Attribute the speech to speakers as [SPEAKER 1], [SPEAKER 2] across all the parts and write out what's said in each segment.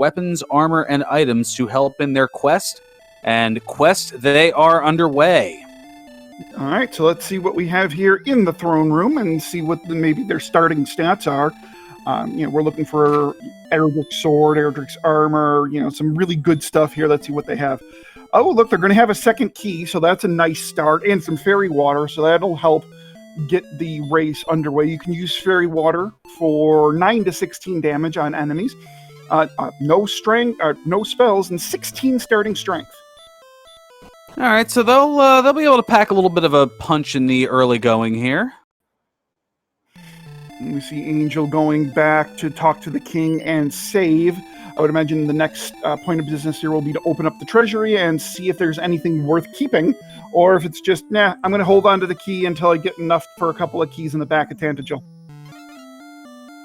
[SPEAKER 1] weapons, armor, and items to help in their quest. And quest, they are underway.
[SPEAKER 2] All right, so let's see what we have here in the throne room and see what maybe their starting stats are. We're looking for Erdrick's sword, Erdrick's armor, some really good stuff here. Let's see what they have. Oh, look, they're going to have a second key, so that's a nice start, and some fairy water, so that'll help get the race underway. You can use fairy water for 9 to 16 damage on enemies, no strength, no spells, and 16 starting strength.
[SPEAKER 1] All right, so they'll be able to pack a little bit of a punch in the early going here.
[SPEAKER 2] We see Angel going back to talk to the king and save. I would imagine the next point of business here will be to open up the treasury and see if there's anything worth keeping, or if it's just, I'm going to hold on to the key until I get enough for a couple of keys in the back of Tantagel.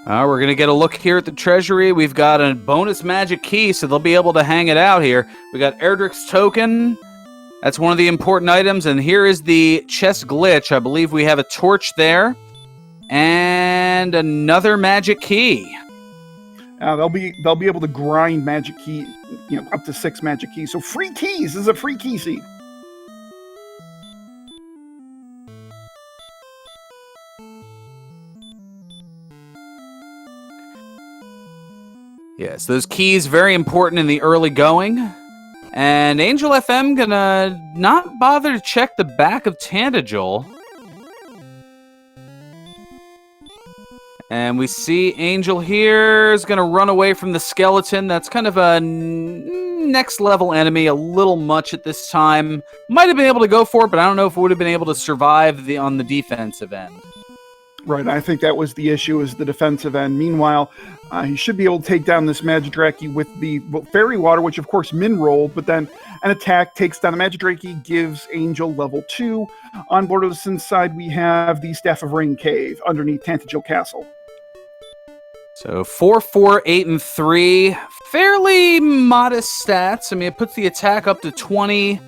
[SPEAKER 1] We're going to get a look here at the treasury. We've got a bonus magic key, so they'll be able to hang it out here. We got Erdrick's token. That's one of the important items, and here is the chest glitch. I believe we have a torch there. And another magic key.
[SPEAKER 2] They'll be able to grind magic key, up to 6 magic keys. So free keys. This is a free key seed.
[SPEAKER 1] Yes, those keys very important in the early going. And Angel FM gonna not bother to check the back of Tantagel. And we see Angel here is going to run away from the skeleton. That's kind of a next-level enemy, a little much at this time. Might have been able to go for it, but I don't know if it would have been able to survive on the defensive end.
[SPEAKER 2] Right, I think that was the issue, is the defensive end. Meanwhile, he should be able to take down this Magidraki with the Fairy Water, which of course Min rolled, but then an attack takes down the Magidraki, gives Angel level 2. On LordoftheSynth side, we have the Staff of Rain Cave underneath Tantagel Castle.
[SPEAKER 1] So 4, 4, 8, and 3. Fairly modest stats. I mean, it puts the attack up to 20.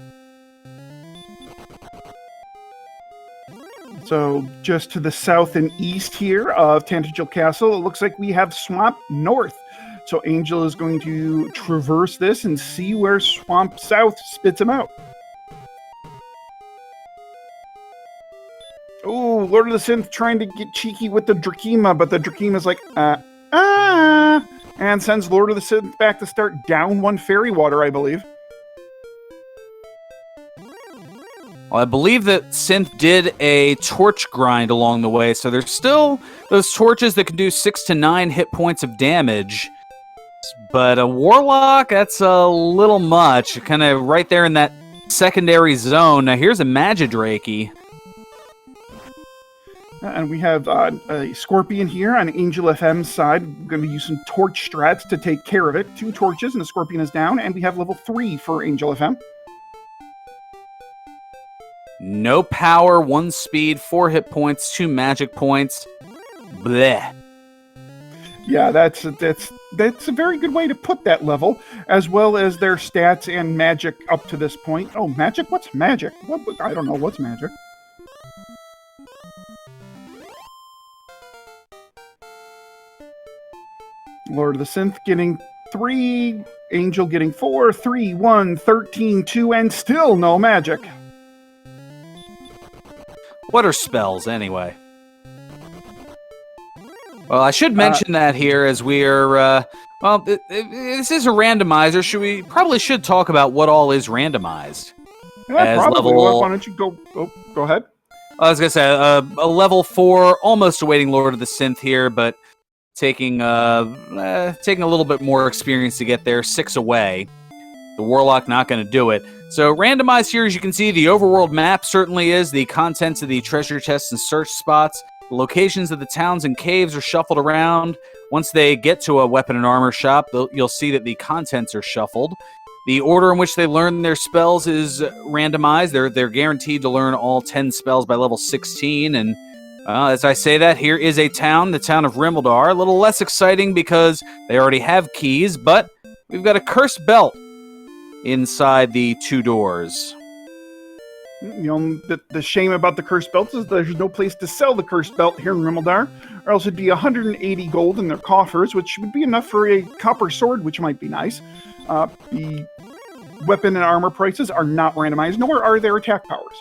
[SPEAKER 2] So just to the south and east here of Tantagel Castle, it looks like we have Swamp North. So Angel is going to traverse this and see where Swamp South spits him out. Oh, LordoftheSynth trying to get cheeky with the Drakima, but the Drakima's like, and sends LordoftheSynth back to start down 1 fairy water, I believe.
[SPEAKER 1] Well, I believe that Synth did a torch grind along the way, so there's still those torches that can do 6 to 9 hit points of damage. But a Warlock, that's a little much. Kind of right there in that secondary zone. Now here's a Magidraki.
[SPEAKER 2] And we have a Scorpion here on Angel FM's side. We're going to use some torch strats to take care of it. 2 torches and the Scorpion is down. And we have level 3 for Angel FM.
[SPEAKER 1] No power, 1 speed, 4 hit points, 2 magic points. Bleh.
[SPEAKER 2] Yeah, that's a very good way to put that level, as well as their stats and magic up to this point. Oh, magic? What's magic? I don't know what's magic. LordoftheSynth getting 3, Angel getting 4, 3, 1, 13, 2, and still no magic.
[SPEAKER 1] What are spells, anyway? Well, I should mention that here as we are, this is a randomizer. We probably should talk about what all is randomized.
[SPEAKER 2] Yeah, probably. Why don't you go ahead?
[SPEAKER 1] I was going to say, a level 4, almost awaiting LordoftheSynth here, but taking a little bit more experience to get there, 6 away. The Warlock not going to do it. So randomized here, as you can see, the overworld map certainly is. The contents of the treasure chests and search spots. The locations of the towns and caves are shuffled around. Once they get to a weapon and armor shop, you'll see that the contents are shuffled. The order in which they learn their spells is randomized. They're guaranteed to learn all 10 spells by level 16. And as I say that, here is a town, the town of Rimeldar. A little less exciting because they already have keys, but we've got a cursed belt inside the 2 doors.
[SPEAKER 2] The shame about the cursed belts is there's no place to sell the cursed belt here in Rimeldar, or else it'd be 180 gold in their coffers, which would be enough for a copper sword, which might be nice. The weapon and armor prices are not randomized, nor are their attack powers.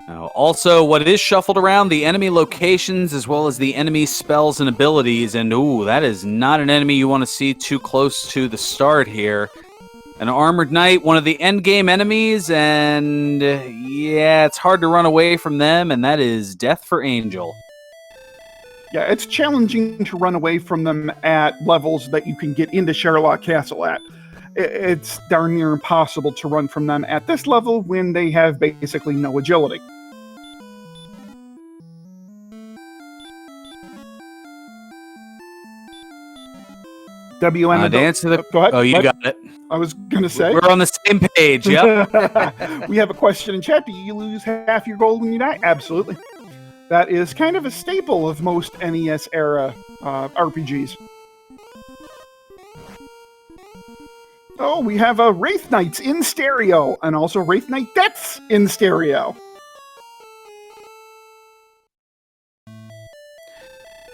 [SPEAKER 1] Now, also, what is shuffled around, the enemy locations as well as the enemy spells and abilities, and that is not an enemy you want to see too close to the start here. An armored knight, one of the endgame enemies, and yeah, it's hard to run away from them, and that is Death for Angel.
[SPEAKER 2] Yeah, it's challenging to run away from them at levels that you can get into Sherlock Castle at. It's darn near impossible to run from them at this level when they have basically no agility. WN.
[SPEAKER 1] To answer the...
[SPEAKER 2] Go ahead.
[SPEAKER 1] Oh, you got it.
[SPEAKER 2] I was going to say.
[SPEAKER 1] We're on the same page, yep.
[SPEAKER 2] We have a question in chat. Do you lose half your gold when you die? Absolutely. That is kind of a staple of most NES-era RPGs. Oh, we have Wraith Knights in stereo, and also Wraith Knight Deaths in stereo.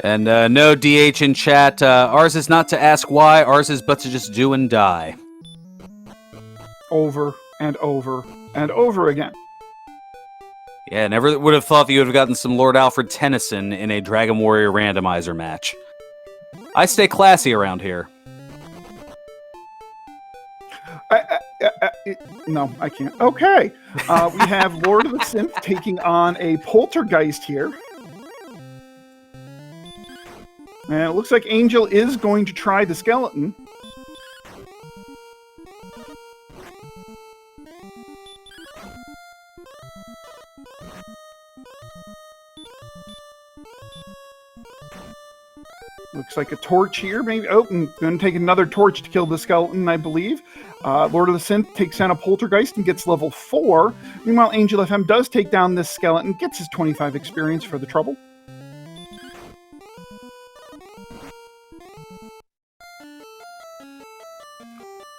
[SPEAKER 1] And no DH in chat. Ours is not to ask why. Ours is but to just do and die.
[SPEAKER 2] Over and over and over again.
[SPEAKER 1] Yeah, never would have thought that you would have gotten some Lord Alfred Tennyson in a Dragon Warrior randomizer match. I stay classy around here.
[SPEAKER 2] No, I can't. Okay. We have Lord of the Synth taking on a Poltergeist here. And it looks like Angel is going to try the skeleton. Looks like a torch here, maybe. Oh, I'm going to take another torch to kill the skeleton, I believe. Lord of the Synth takes down a Poltergeist and gets level 4. Meanwhile, Angel FM does take down this skeleton, gets his 25 experience for the trouble.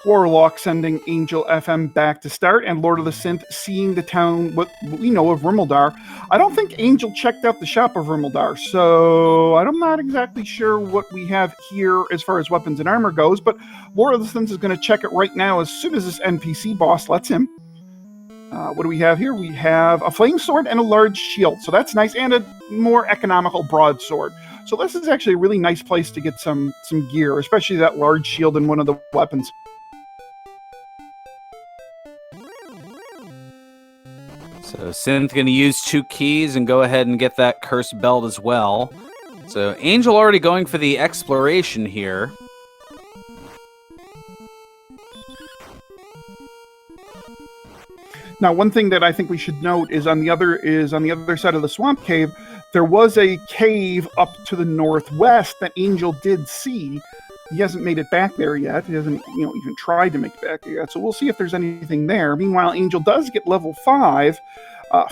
[SPEAKER 2] Warlock sending Angel FM back to start, and Lord of the Synth seeing the town, what we know of Rimeldar. I don't think Angel checked out the shop of Rimeldar, so I'm not exactly sure what we have here as far as weapons and armor goes, but Lord of the Synth is going to check it right now as soon as this NPC boss lets him. What do we have here? We have a flame sword and a large shield, so that's nice, and a more economical broadsword. So this is actually a really nice place to get some gear, especially that large shield and one of the weapons.
[SPEAKER 1] So Synth going to use 2 keys and go ahead and get that cursed belt as well. So Angel already going for the exploration here.
[SPEAKER 2] Now, one thing that I think we should note is on the other side of the swamp cave, there was a cave up to the northwest that Angel did see. He hasn't made it back there yet. He hasn't, even tried to make it back there yet. So we'll see if there's anything there. Meanwhile, Angel does get level 5,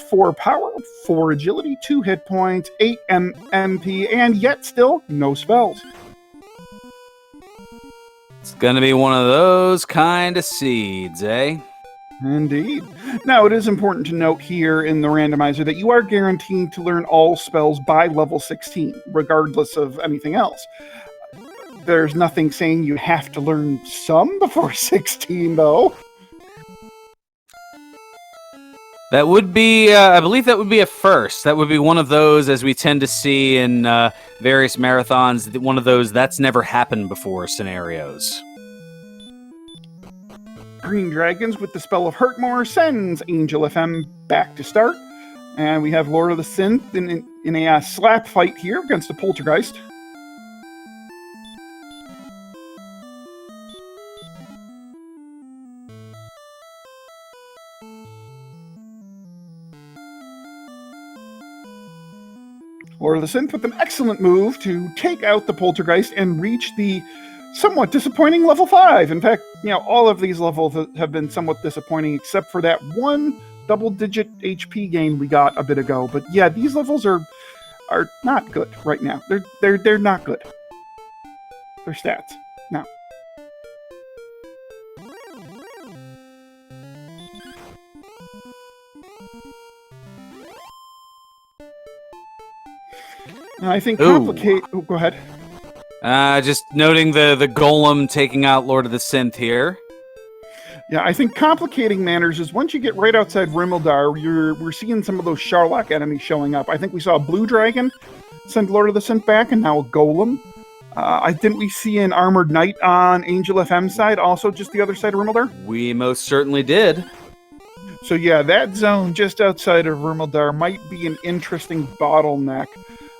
[SPEAKER 2] 4 power, 4 agility, 2 hit points, 8 MP, and yet still no spells.
[SPEAKER 1] It's going to be one of those kind of seeds, eh?
[SPEAKER 2] Indeed. Now, it is important to note here in the randomizer that you are guaranteed to learn all spells by level 16, regardless of anything else. There's nothing saying you have to learn some before 16, though.
[SPEAKER 1] That would be, I believe that would be a first. That would be one of those, as we tend to see in various marathons, one of those that's never happened before scenarios.
[SPEAKER 2] Green Dragons with the spell of Hurtmore sends Angel FM back to start. And we have Lord of the Synth in a slap fight here against the Poltergeist. Lord of the Synth with an excellent move to take out the Poltergeist and reach the somewhat disappointing level 5. In fact, all of these levels have been somewhat disappointing except for that one double-digit HP gain we got a bit ago. But yeah, these levels are not good right now. They're not good. Their stats. Now. And I think
[SPEAKER 1] Ooh.
[SPEAKER 2] Oh, go ahead.
[SPEAKER 1] Just noting the golem taking out Lord of the Synth here.
[SPEAKER 2] Yeah, I think complicating matters is once you get right outside Rimmeldar, we're seeing some of those Sharlock enemies showing up. I think we saw a blue dragon send Lord of the Synth back, and now a golem. Didn't we see an armored knight on Angel FM's side, also just the other side of Rimmeldar?
[SPEAKER 1] We most certainly did.
[SPEAKER 2] So yeah, that zone just outside of Rimmeldar might be an interesting bottleneck.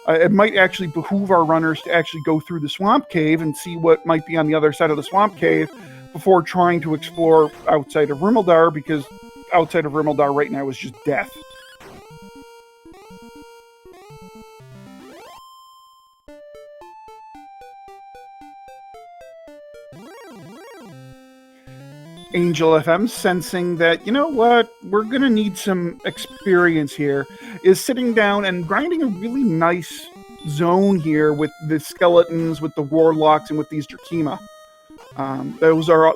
[SPEAKER 2] It might actually behoove our runners to actually go through the swamp cave and see what might be on the other side of the swamp cave before trying to explore outside of Rimmeldar, because outside of Rimmeldar right now is just death. Angel FM, sensing that, you know what, we're going to need some experience here, is sitting down and grinding a really nice zone here with the skeletons, with the warlocks, and with these Drakima.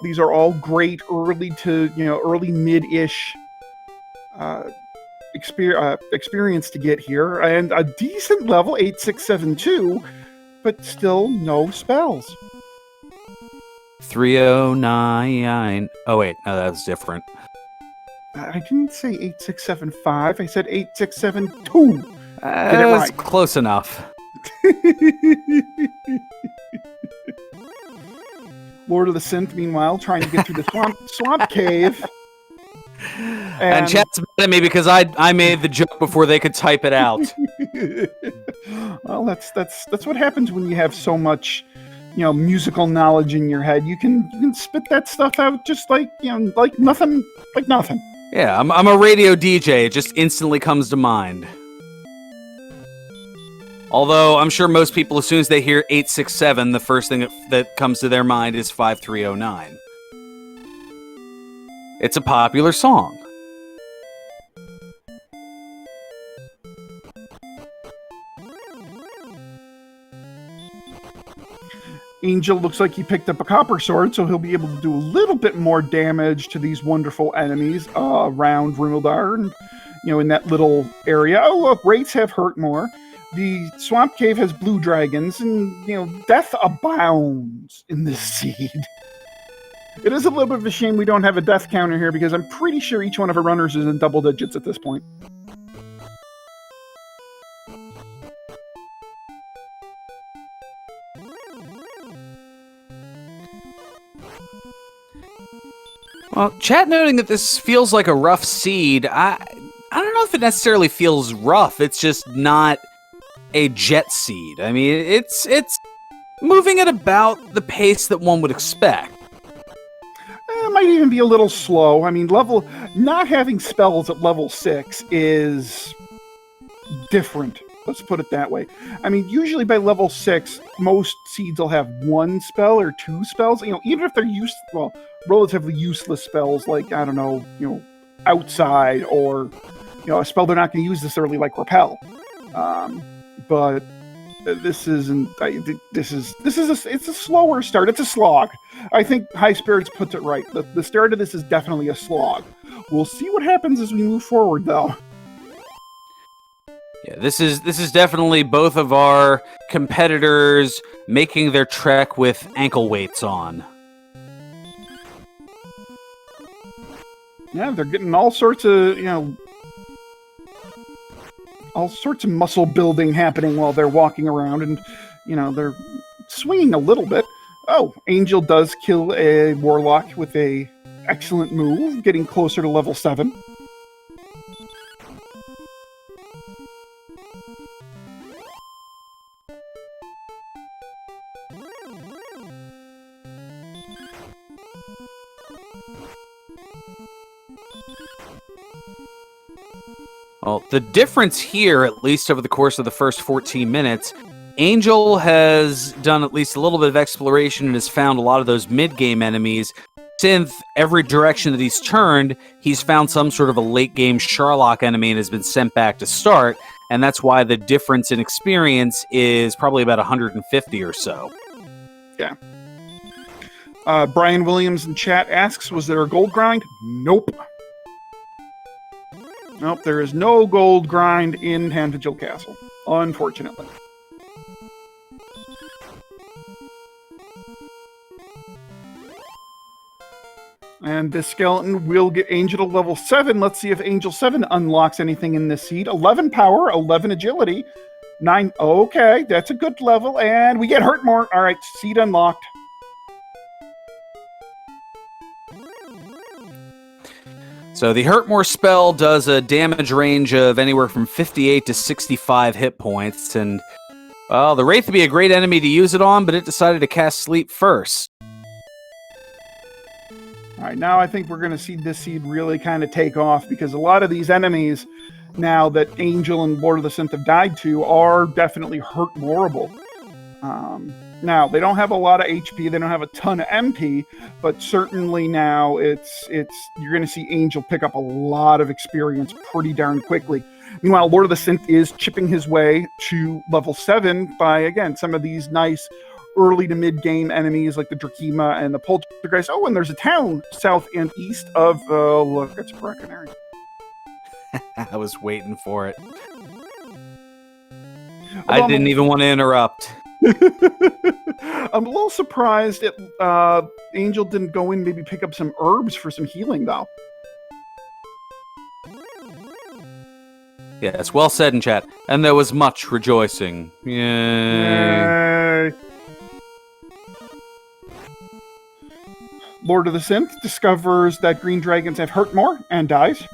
[SPEAKER 2] These are all great early to, early mid-ish experience to get here, and a decent level 8672, but still no spells.
[SPEAKER 1] 309. Oh wait, no, that was different.
[SPEAKER 2] I didn't say 8675. I said 8672.
[SPEAKER 1] Get it right. Close enough.
[SPEAKER 2] Lord of the Synth, meanwhile, trying to get through the swamp cave.
[SPEAKER 1] And chat's mad at me because I made the joke before they could type it out.
[SPEAKER 2] Well, that's what happens when you have so much, musical knowledge in your head. You can spit that stuff out just like nothing.
[SPEAKER 1] Yeah, I'm a radio DJ. It just instantly comes to mind. Although I'm sure most people, as soon as they hear 867, the first thing that comes to their mind is 5309. It's a popular song.
[SPEAKER 2] Angel looks like he picked up a copper sword, so he'll be able to do a little bit more damage to these wonderful enemies around Rimmeldar and, in that little area. Oh, look, Wraiths have hurt more. The swamp cave has blue dragons, and, death abounds in this seed. It is a little bit of a shame we don't have a death counter here, because I'm pretty sure each one of our runners is in double digits at this point.
[SPEAKER 1] Well, chat noting that this feels like a rough seed. I don't know if it necessarily feels rough. It's just not a jet seed. I mean, it's moving at about the pace that one would expect.
[SPEAKER 2] It might even be a little slow. I mean, not having spells at level 6 is different. Let's put it that way. I mean, usually by level 6, most seeds will have one spell or two spells. Even if they're relatively useless spells, like, I don't know, outside, or, a spell they're not going to use this early, like repel. But this isn't. It's a slower start. It's a slog. I think High Spirits puts it right. The start of this is definitely a slog. We'll see what happens as we move forward, though.
[SPEAKER 1] Yeah, this is definitely both of our competitors making their trek with ankle weights on.
[SPEAKER 2] Yeah, they're getting all sorts of, muscle building happening while they're walking around, and, they're swinging a little bit. Oh, Angel does kill a warlock with a excellent move, getting closer to level 7.
[SPEAKER 1] Well, the difference here, at least over the course of the first 14 minutes, Angel has done at least a little bit of exploration and has found a lot of those mid-game enemies. Synth, every direction that he's turned, he's found some sort of a late-game Sharlock enemy and has been sent back to start, and that's why the difference in experience is probably about 150 or so.
[SPEAKER 2] Yeah. Brian Williams in chat asks, was there a gold grind? Nope. Nope, there is no gold grind in Handvigil Castle, unfortunately. And this skeleton will get Angel to level 7. Let's see if Angel 7 unlocks anything in this seed. 11 power, 11 agility, 9. Okay, that's a good level. And we get hurt more. All right, seed unlocked.
[SPEAKER 1] So the Hurt More spell does a damage range of anywhere from 58 to 65 hit points. And, well, the Wraith would be a great enemy to use it on, but it decided to cast Sleep first.
[SPEAKER 2] All right, now I think we're going to see this seed really kind of take off, because a lot of these enemies, now that Angel and Lord of the Synth have died to, are definitely hurt moreable. Now, they don't have a lot of HP, they don't have a ton of MP, but certainly now you're going to see Angel pick up a lot of experience pretty darn quickly. Meanwhile, Lord of the Synth is chipping his way to level 7 by, again, some of these nice early to mid-game enemies like the Drakima and the Poltergeist. Oh, and there's a town south and east of, look, it's Breckenary.
[SPEAKER 1] I was waiting for it. I didn't even want to interrupt.
[SPEAKER 2] I'm a little surprised that Angel didn't go in, maybe pick up some herbs for some healing, though.
[SPEAKER 1] Yes, well said in chat. And there was much rejoicing. Yay.
[SPEAKER 2] Lord of the Synth discovers that green dragons have hurt more and dies.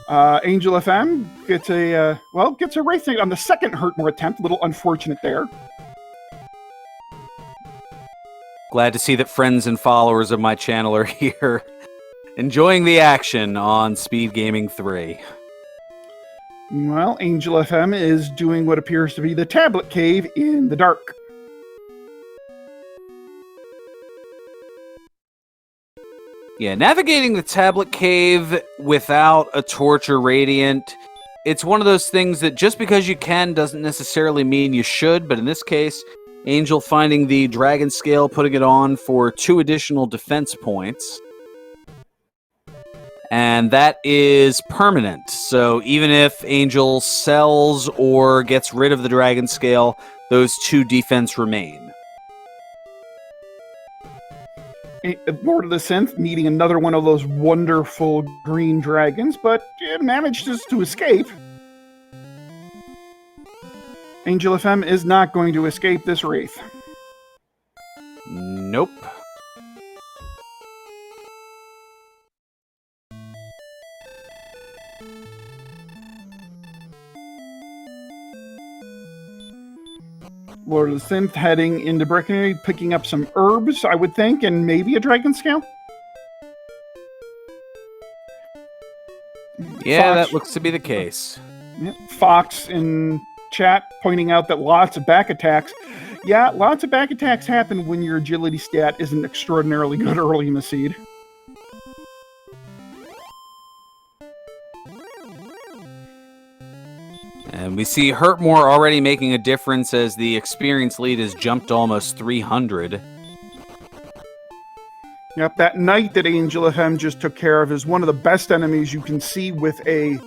[SPEAKER 2] Angel FM gets a Wraith on the second hurt more attempt. A little unfortunate there.
[SPEAKER 1] Glad to see that friends and followers of my channel are here, enjoying the action on SpeedGaming 3.
[SPEAKER 2] Well, Angel FM is doing what appears to be the tablet cave in the dark.
[SPEAKER 1] Yeah, navigating the tablet cave without a torch or radiant, it's one of those things that just because you can doesn't necessarily mean you should, but in this case, Angel finding the dragon scale, putting it on for 2 additional defense points. And that is permanent. So even if Angel sells or gets rid of the dragon scale, those 2 defense remain.
[SPEAKER 2] Lord of the Synth meeting another one of those wonderful green dragons, but it manages to escape. Angel FM is not going to escape this Wraith.
[SPEAKER 1] Nope.
[SPEAKER 2] Lord of the Synth heading into Breckenary, picking up some herbs, I would think, and maybe a dragon scale?
[SPEAKER 1] Yeah, that looks to be the case.
[SPEAKER 2] Yep. Fox in chat pointing out that lots of back attacks. Yeah, lots of back attacks happen when your agility stat isn't extraordinarily good early in the seed.
[SPEAKER 1] And we see Hurtmore already making a difference as the experience lead has jumped to almost 300.
[SPEAKER 2] Yep, that knight that Angel FM just took care of is one of the best enemies you can see with the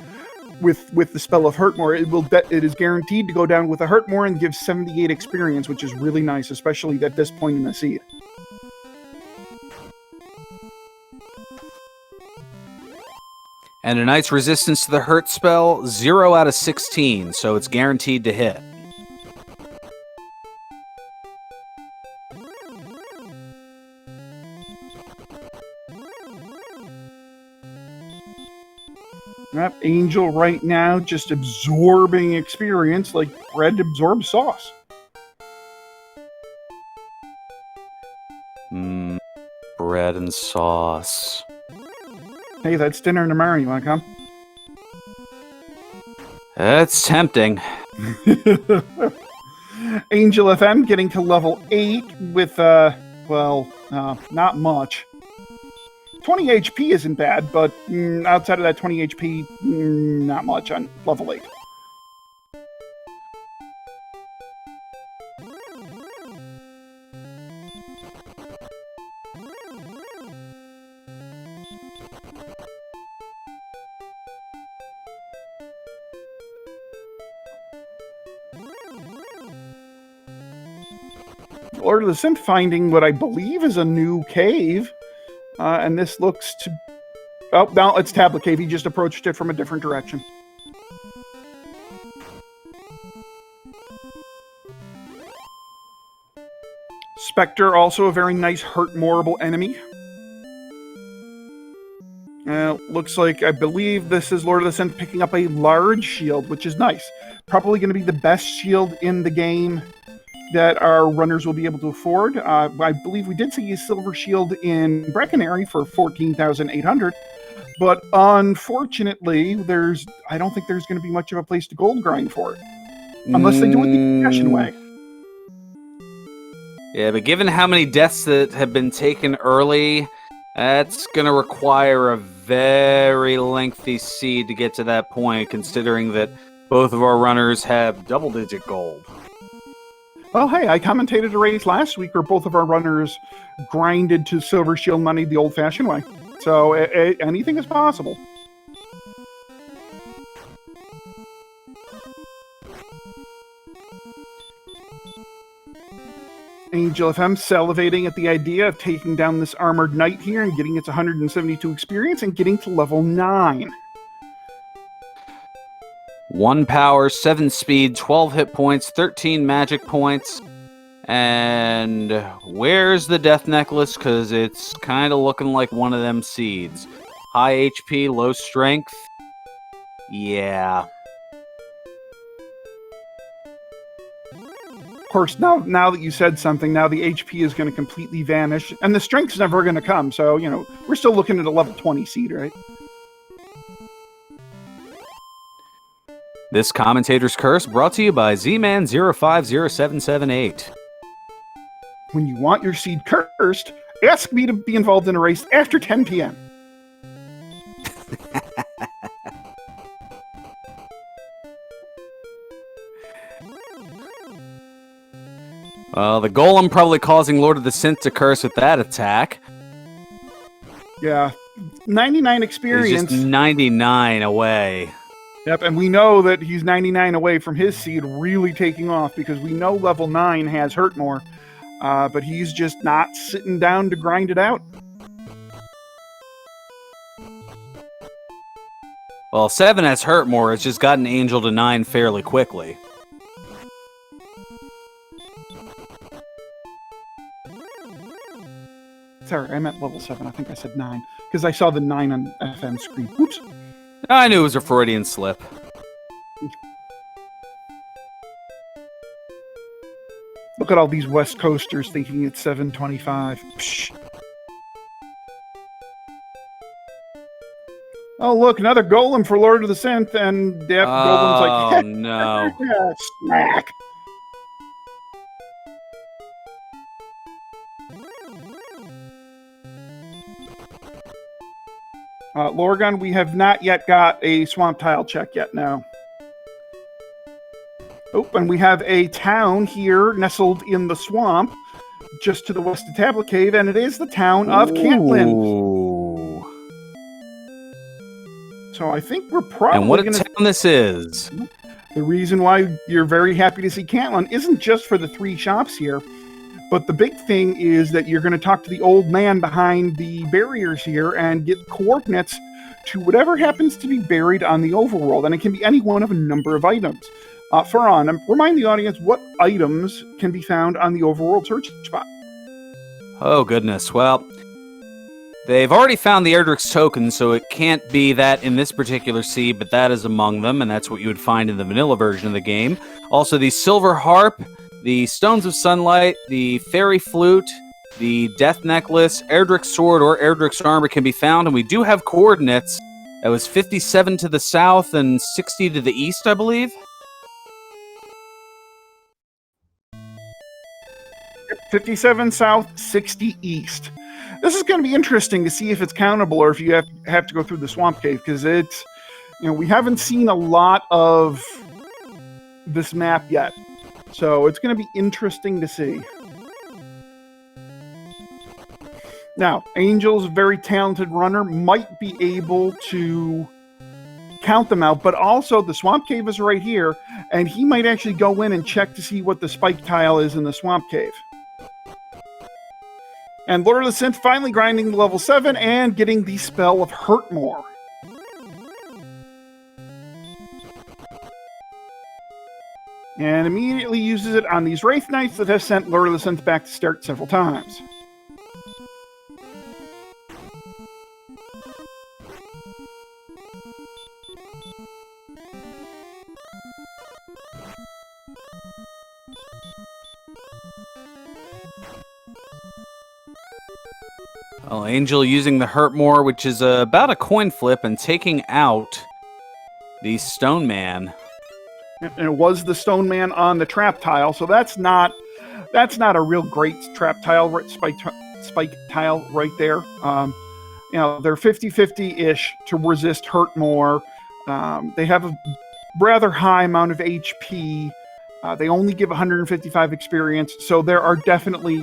[SPEAKER 2] spell of Hurtmore. It is guaranteed to go down with a Hurtmore and give 78 experience, which is really nice, especially at this point in the seed.
[SPEAKER 1] And a knight's resistance to the hurt spell, 0 out of 16, so it's guaranteed to hit.
[SPEAKER 2] Yep, Angel right now just absorbing experience like bread absorbs sauce.
[SPEAKER 1] Bread and sauce.
[SPEAKER 2] Hey, that's dinner tomorrow. You want to come?
[SPEAKER 1] It's tempting.
[SPEAKER 2] Angel FM getting to level 8 with, not much. 20 HP isn't bad, but outside of that 20 HP, not much on level 8. Lord of the Synth finding what I believe is a new cave. And this looks to... Oh, no, it's Tablet Cave. He just approached it from a different direction. Spectre, also a very nice hurt moreable enemy. Looks like, I believe this is Lord of the Synth picking up a large shield, which is nice. Probably going to be the best shield in the game that our runners will be able to afford. I believe we did see a silver shield in Brecconary for 14,800, but unfortunately, I don't think there's going to be much of a place to gold grind for it, unless they do it the fashion way.
[SPEAKER 1] Yeah, but given how many deaths that have been taken early, that's going to require a very lengthy seed to get to that point, considering that both of our runners have double-digit gold.
[SPEAKER 2] Well, hey, I commentated a race last week where both of our runners grinded to silver shield money the old-fashioned way. So anything is possible. Angel FM salivating at the idea of taking down this armored knight here and getting its 172 experience and getting to level 9.
[SPEAKER 1] 1 power, 7 speed, 12 hit points, 13 magic points. And where's the death necklace? Because it's kind of looking like one of them seeds. High HP, low strength. Yeah.
[SPEAKER 2] Of course, now that you said something, now the HP is going to completely vanish, and the strength's never going to come, so, we're still looking at a level 20 seed, right?
[SPEAKER 1] This commentator's curse brought to you by Z-Man050778.
[SPEAKER 2] When you want your seed cursed, ask me to be involved in a race after 10 p.m.
[SPEAKER 1] Well, the golem probably causing Lord of the Synth to curse with that attack.
[SPEAKER 2] Yeah, 99 experience.
[SPEAKER 1] He's just 99 away.
[SPEAKER 2] Yep, and we know that he's 99 away from his seed really taking off because we know level 9 has hurt more, but he's just not sitting down to grind it out.
[SPEAKER 1] Well, 7 has hurt more. It's just gotten Angel to 9 fairly quickly.
[SPEAKER 2] Sorry, I meant level 7. I think I said 9, because I saw the 9 on FM screen. Oops.
[SPEAKER 1] I knew it was a Freudian slip.
[SPEAKER 2] Look at all these West Coasters thinking it's 725. Psh. Oh, look, another golem for Lord of the Synth, and yep, Golem's like,
[SPEAKER 1] oh, no.
[SPEAKER 2] Yeah, smack. Lorgon, we have not yet got a swamp tile check yet, no. Oh, and we have a town here nestled in the swamp, just to the west of Tablet Cave, and it is the town of Cantlin. So I think we're probably
[SPEAKER 1] and what a town this is.
[SPEAKER 2] The reason why you're very happy to see Cantlin isn't just for the 3 shops here, but the big thing is that you're going to talk to the old man behind the barriers here and get coordinates to whatever happens to be buried on the overworld. And it can be any one of a number of items. Faran, remind the audience what items can be found on the overworld search spot.
[SPEAKER 1] Oh, goodness. Well, they've already found the Erdrick's token, so it can't be that in this particular seed, but that is among them, and that's what you would find in the vanilla version of the game. Also, the Silver Harp, the Stones of Sunlight, the Fairy Flute, the Death Necklace, Erdrick's Sword, or Erdrick's Armor can be found, and we do have coordinates. That was 57 to the south and 60 to the east, I believe.
[SPEAKER 2] 57 south, 60 east. This is going to be interesting to see if it's countable or if you have to go through the swamp cave, because it's, we haven't seen a lot of this map yet. So it's going to be interesting to see. Now, Angel's a very talented runner, might be able to count them out, but also the swamp cave is right here, and he might actually go in and check to see what the spike tile is in the swamp cave. And Lord of the Synth finally grinding to level 7 and getting the spell of Hurt More. And immediately uses it on these Wraith Knights that have sent Lord of the Synth back to start several times.
[SPEAKER 1] Well, Angel using the Hurt More, which is about a coin flip, and taking out the Stone Man.
[SPEAKER 2] And it was the Stone Man on the trap tile, so that's not a real great trap tile, spike tile right there. They're 50-50-ish to resist Hurt More. They have a rather high amount of HP. They only give 155 experience, so there are definitely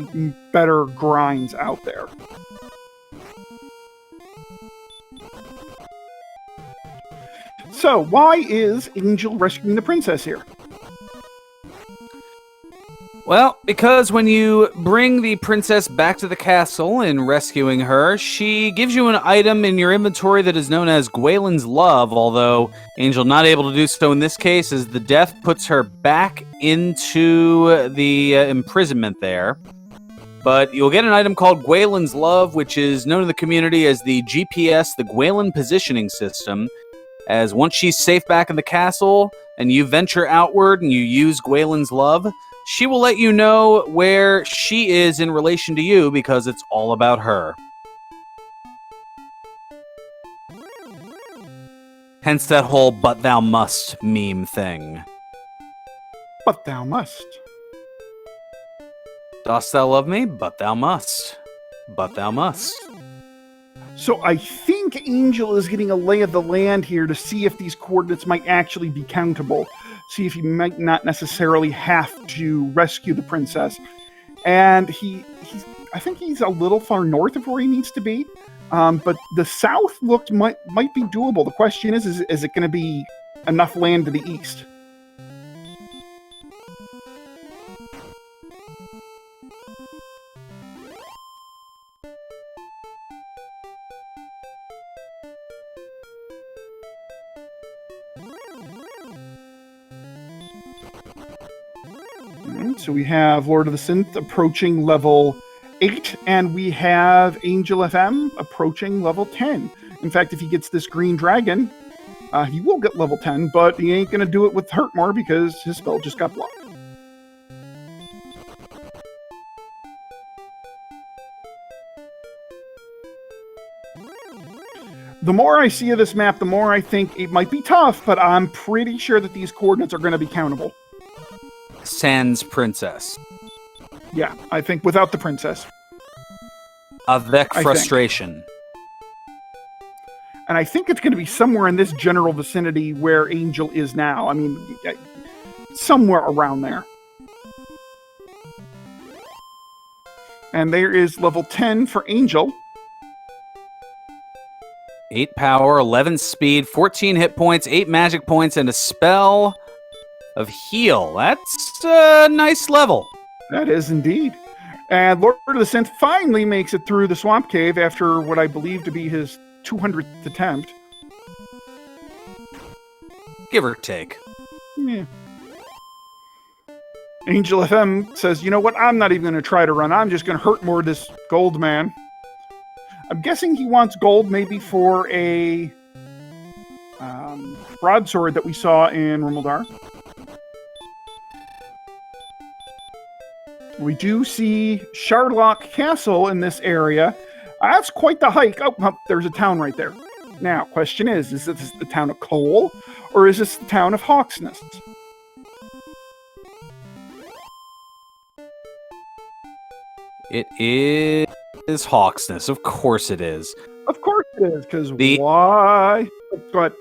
[SPEAKER 2] better grinds out there. So, why is Angel rescuing the princess here?
[SPEAKER 1] Well, because when you bring the princess back to the castle and rescuing her, she gives you an item in your inventory that is known as Gwaelin's Love, although Angel not able to do so in this case as the death puts her back into the imprisonment there. But you'll get an item called Gwaelin's Love, which is known in the community as the GPS, the Gwaelin Positioning System, as once she's safe back in the castle and you venture outward and you use Gwaelin's Love, she will let you know where she is in relation to you because it's all about her. Hence that whole "but thou must" meme thing.
[SPEAKER 2] But thou must.
[SPEAKER 1] Dost thou love me? But thou must. But thou must.
[SPEAKER 2] So I think Angel is getting a lay of the land here to see if these coordinates might actually be countable. See if he might not necessarily have to rescue the princess. And I think he's a little far north of where he needs to be. But the south might be doable. The question is it going to be enough land to the east? So we have Lord of the Synth approaching level 8, and we have Angel FM approaching level 10. In fact, if he gets this green dragon, he will get level 10, but he ain't going to do it with Hurt More because his spell just got blocked. The more I see of this map, the more I think it might be tough, but I'm pretty sure that these coordinates are going to be countable.
[SPEAKER 1] Sans princess.
[SPEAKER 2] Yeah, I think without the princess.
[SPEAKER 1] Avec frustration.
[SPEAKER 2] And I think it's going to be somewhere in this general vicinity where Angel is now. I mean, somewhere around there. And there is level 10 for Angel.
[SPEAKER 1] 8 power, 11 speed, 14 hit points, 8 magic points, and a spell of heal. That's a nice level.
[SPEAKER 2] That is indeed. And Lord of the Synth finally makes it through the swamp cave after what I believe to be his 200th attempt.
[SPEAKER 1] Give or take.
[SPEAKER 2] Yeah. Angel FM says, you know what, I'm not even going to try to run. I'm just going to hurt more this gold man. I'm guessing he wants gold maybe for a broadsword that we saw in Rumildar. We do see Shardlock Castle in this area. That's quite the hike. Oh, there's a town right there. Now, question is this the town of Cole, or is this the town of Hawksnest?
[SPEAKER 1] It is Hawksnest. Of course it is.
[SPEAKER 2] Of course it is, because why? Go ahead.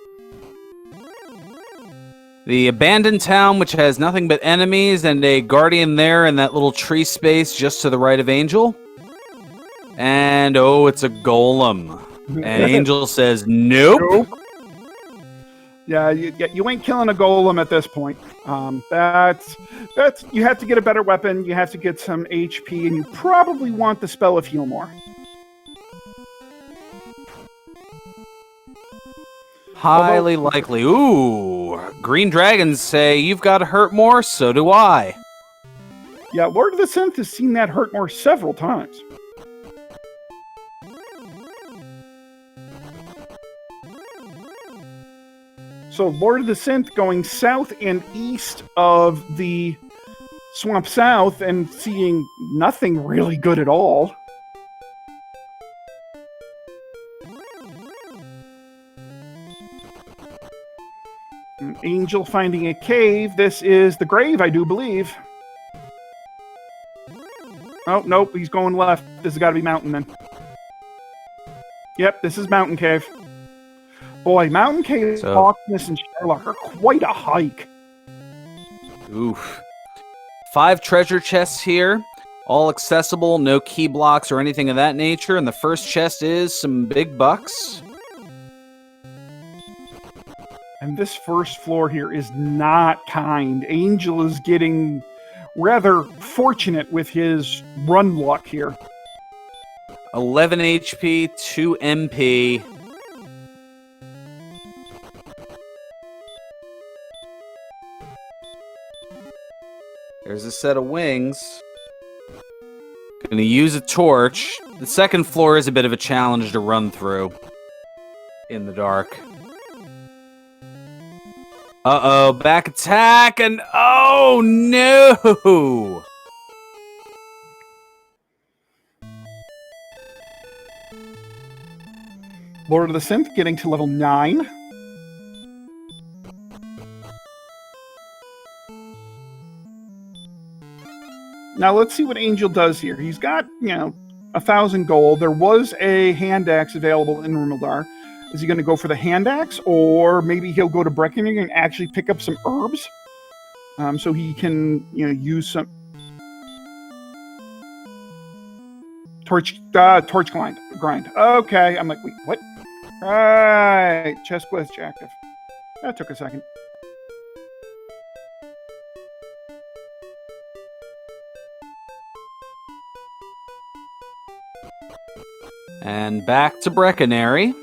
[SPEAKER 1] The abandoned town, which has nothing but enemies, and a guardian there in that little tree space just to the right of Angel. And, it's a golem. And Angel says, nope.
[SPEAKER 2] Yeah, you ain't killing a golem at this point. That's you have to get a better weapon. You have to get some HP, and you probably want the spell of heal more.
[SPEAKER 1] Highly likely. Ooh, green dragons say you've got to hurt more. So do I.
[SPEAKER 2] Yeah, Lord of the Synth has seen that hurt more several times. So Lord of the Synth going south and east of the Swamp South and seeing nothing really good at all. An angel finding a cave. This is the grave, I do believe. Oh, nope, he's going left. This has got to be mountain then. Yep, this is mountain cave. Boy, Mountain Cave, Hawkness, and Sherlock are quite a hike.
[SPEAKER 1] Oof. 5 treasure chests here, all accessible, no key blocks or anything of that nature. And the first chest is some big bucks.
[SPEAKER 2] And this first floor here is not kind. Angel is getting rather fortunate with his run luck here.
[SPEAKER 1] 11 HP, 2 MP. There's a set of wings. Gonna use a torch. The second floor is a bit of a challenge to run through in the dark. Uh-oh, back attack, and oh no!
[SPEAKER 2] Lord of the Synth getting to level 9. Now let's see what Angel does here. He's got, 1,000 gold. There was a hand axe available in Rumildar. Is he going to go for the hand axe, or maybe he'll go to Breckening and actually pick up some herbs, so he can, use some torch grind. Okay, I'm like, wait, what? Right, chest glitch active. That took a second.
[SPEAKER 1] And back to Breckenary.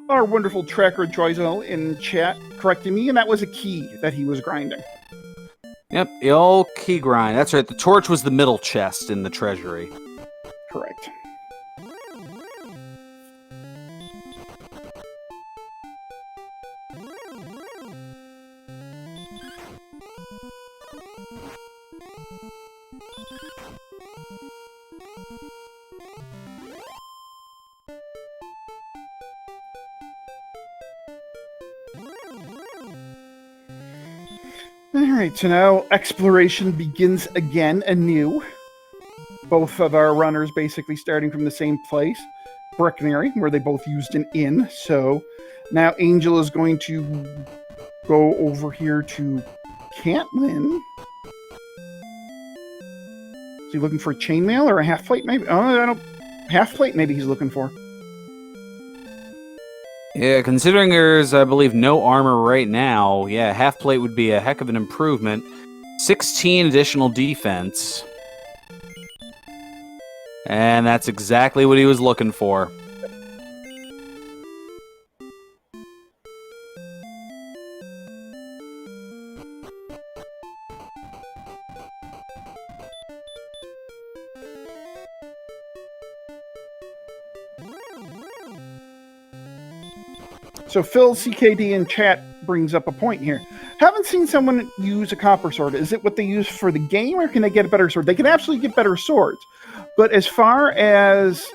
[SPEAKER 2] Our wonderful tracker Joyzel in chat correcting me, and that was a key that he was grinding.
[SPEAKER 1] Yep, the old key grind. That's right, the torch was the middle chest in the treasury.
[SPEAKER 2] Correct. Alright, so now exploration begins again anew. Both of our runners basically starting from the same place, Breckenary, where they both used an inn. So now Angel is going to go over here to Cantlin. Is he looking for a chainmail or a half plate maybe? Oh, I don't... Half plate maybe he's looking for.
[SPEAKER 1] Yeah, considering there's, I believe, no armor right now, yeah, half plate would be a heck of an improvement. 16 additional defense. And that's exactly what he was looking for.
[SPEAKER 2] So Phil CKD in chat brings up a point here. Haven't seen someone use a copper sword. Is it what they use for the game, or can they get a better sword? They can absolutely get better swords. But as far as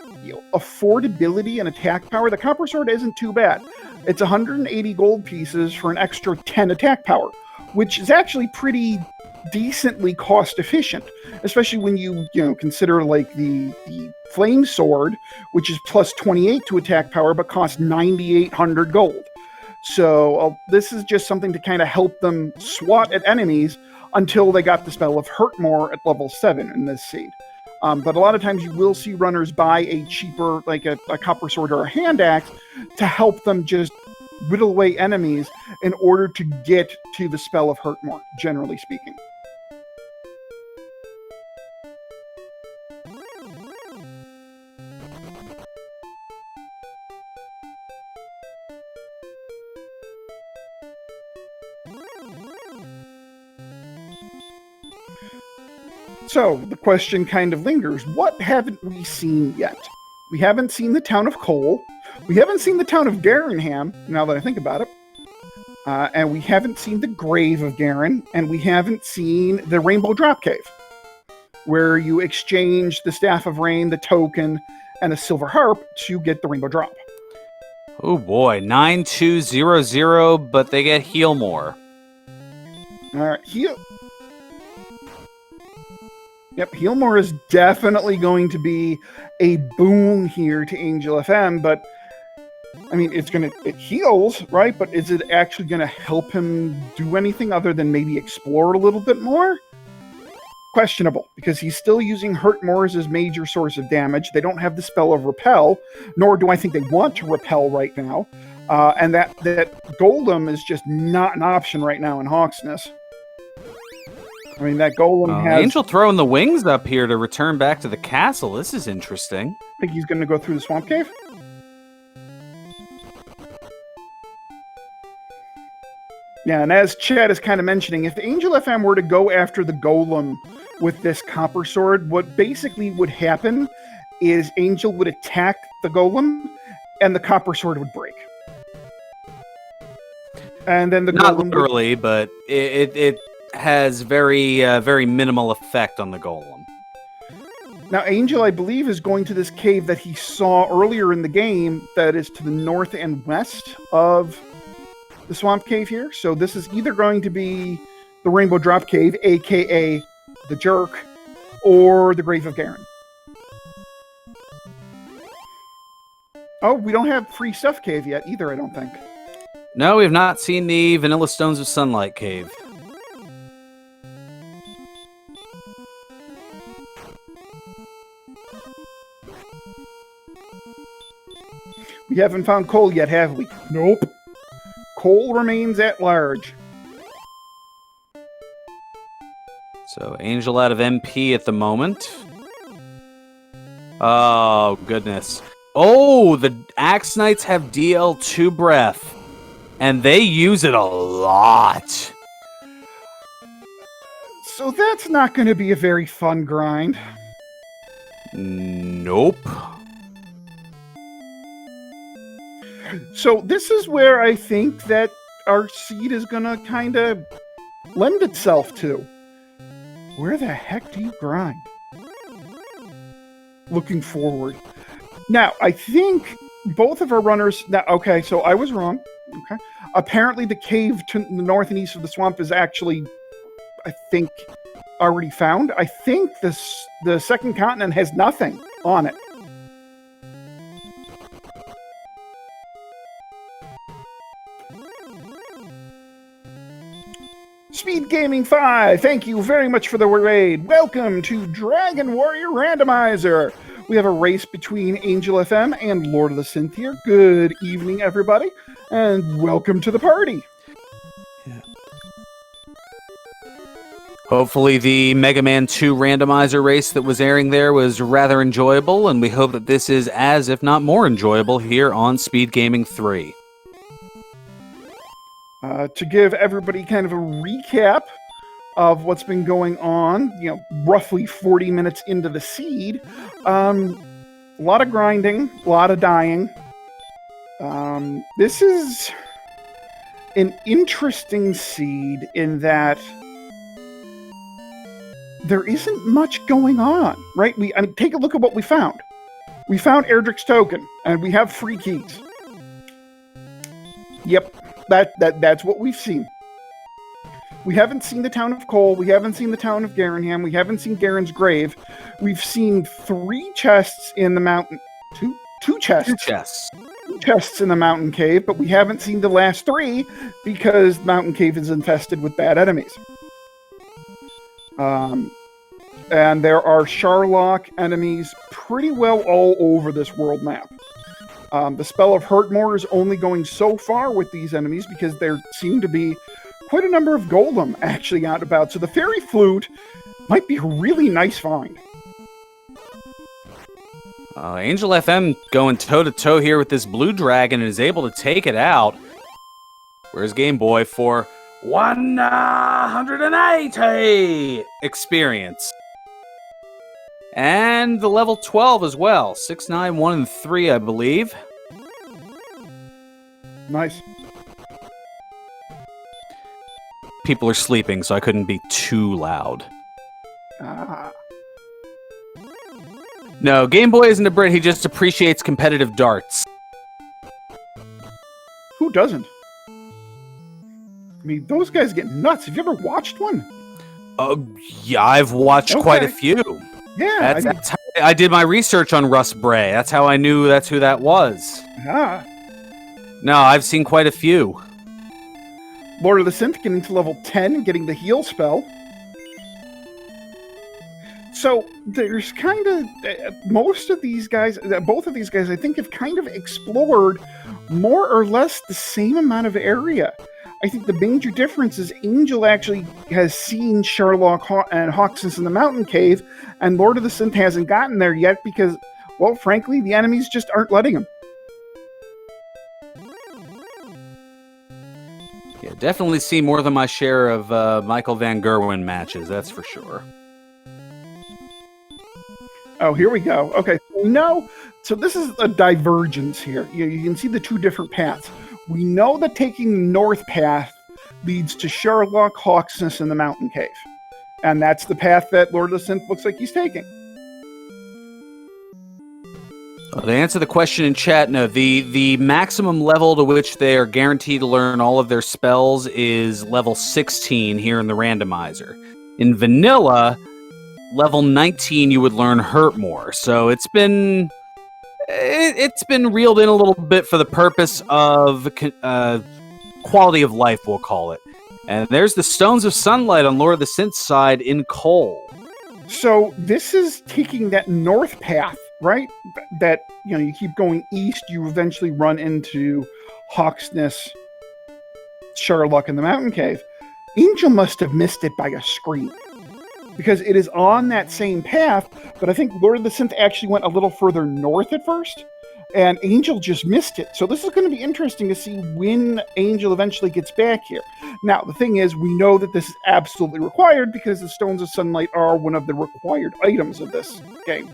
[SPEAKER 2] affordability and attack power, the copper sword isn't too bad. It's 180 gold pieces for an extra 10 attack power, which is actually pretty decently cost efficient, especially when you consider like the flame sword, which is plus 28 to attack power but costs 9,800 gold. So this is just something to kind of help them swat at enemies until they got the spell of hurt more at level 7 in this seed. But a lot of times you will see runners buy a cheaper, like a copper sword or a hand axe, to help them just whittle away enemies in order to get to the spell of Hurt more, generally speaking. So, the question kind of lingers. What haven't we seen yet? We haven't seen the town of Cole. We haven't seen the town of Garenham, now that I think about it. And we haven't seen the grave of Garen. And we haven't seen the Rainbow Drop Cave, where you exchange the Staff of Rain, the token, and a silver harp to get the Rainbow Drop.
[SPEAKER 1] Oh boy, 9200, but they get heal more.
[SPEAKER 2] Alright, heal. Yep, heal more is definitely going to be a boon here to Angel FM, but I mean, it heals, right? But is it actually gonna help him do anything other than maybe explore a little bit more? Questionable, because he's still using Hurt more as his major source of damage. They don't have the spell of Repel, nor do I think they want to repel right now. And that Golem is just not an option right now in Hawksness. I mean, that Golem has...
[SPEAKER 1] Angel throwing the wings up here to return back to the castle. This is interesting.
[SPEAKER 2] I think he's going to go through the Swamp Cave. Yeah, and as Chad is kind of mentioning, if Angel FM were to go after the Golem with this Copper Sword, what basically would happen is Angel would attack the Golem, and the Copper Sword would break. And then the
[SPEAKER 1] Not
[SPEAKER 2] Golem
[SPEAKER 1] literally, but it has very minimal effect on the Golem.
[SPEAKER 2] Now, Angel, I believe, is going to this cave that he saw earlier in the game that is to the north and west of the Swamp Cave here. So this is either going to be the Rainbow Drop Cave, a.k.a. the Jerk, or the Grave of Garen. Oh, we don't have Free Stuff Cave yet either, I don't think.
[SPEAKER 1] No, we have not seen the Vanilla Stones of Sunlight Cave.
[SPEAKER 2] We haven't found Cole yet, have we? Nope. Cole remains at large.
[SPEAKER 1] So, Angel out of MP at the moment. Oh, goodness. Oh, the Axe Knights have DL2 breath. And they use it a lot.
[SPEAKER 2] So that's not going to be a very fun grind.
[SPEAKER 1] Nope.
[SPEAKER 2] So this is where I think that our seed is going to kind of lend itself to. Where the heck do you grind? Looking forward. Now, I think both of our runners... Now, okay, so I was wrong. Okay. Apparently the cave to the north and east of the swamp is actually, I think, already found. I think the second continent has nothing on it. SpeedGaming 5, thank you very much for the raid. Welcome to Dragon Warrior Randomizer. We have a race between Angel FM and Lord of the Synth here. Good evening, everybody, and welcome to the party.
[SPEAKER 1] Yeah. Hopefully the Mega Man 2 randomizer race that was airing there was rather enjoyable, and we hope that this is as, if not more enjoyable, here on SpeedGaming 3.
[SPEAKER 2] To give everybody kind of a recap of what's been going on, roughly 40 minutes into the seed, a lot of grinding, a lot of dying. This is an interesting seed in that there isn't much going on, right? Take a look at what we found. We found Erdrick's token, and we have free keys. Yep. That's what we've seen. We haven't seen the town of Cole. We haven't seen the town of Garenham. We haven't seen Garen's grave. We've seen 3 chests in the mountain. Two chests.
[SPEAKER 1] 2 chests.
[SPEAKER 2] 2 chests in the mountain cave, but we haven't seen the last 3 because the mountain cave is infested with bad enemies. And there are Sharlock enemies pretty well all over this world map. The spell of Hurtmore is only going so far with these enemies because there seem to be quite a number of Golem actually out about. So the Fairy Flute might be a really nice find.
[SPEAKER 1] Angel FM going toe-to-toe here with this blue dragon and is able to take it out. Where's Game Boy for 180 experience? And the level 12 as well. 6, 9, 1, and 3, I believe.
[SPEAKER 2] Nice.
[SPEAKER 1] People are sleeping, so I couldn't be too loud. No, Game Boy isn't a Brit. He just appreciates competitive darts.
[SPEAKER 2] Who doesn't? I mean, those guys get nuts. Have you ever watched one?
[SPEAKER 1] Yeah, I've watched quite a few.
[SPEAKER 2] Yeah.
[SPEAKER 1] That's how I did my research on Russ Bray. That's how I knew that's who that was. No, I've seen quite a few.
[SPEAKER 2] Lord of the Synth getting to level 10, getting the heal spell. So there's kind of most of these guys, both of these guys, I think have kind of explored more or less the same amount of area. I think the major difference is Angel actually has seen Sherlock and Hawksness in the mountain cave, and Lord of the Synth hasn't gotten there yet because, well, frankly, the enemies just aren't letting him.
[SPEAKER 1] Yeah, definitely see more than my share of Michael Van Gerwen matches, that's for sure.
[SPEAKER 2] Oh, here we go. Okay, we know. So this is a divergence here. You can see the two different paths. We know that taking the north path leads to Sherlock, Hawksness, and the mountain cave. And that's the path that Lord of the Synth looks like he's taking.
[SPEAKER 1] Well, to answer the question in chat, no, the maximum level to which they are guaranteed to learn all of their spells is level 16 here in the randomizer. In vanilla, level 19 you would learn Hurtmore. So it's been reeled in a little bit for the purpose of quality of life, we'll call it. And there's the Stones of Sunlight on Lord of the Synth side in coal.
[SPEAKER 2] So this is taking that north path, right? That, you keep going east, you eventually run into Hawksness, Sherlock, and the mountain cave. Angel must have missed it by a scream, because it is on that same path, but I think Lord of the Synth actually went a little further north at first, and Angel just missed it. So this is going to be interesting to see when Angel eventually gets back here. Now, the thing is, we know that this is absolutely required because the Stones of Sunlight are one of the required items of this game.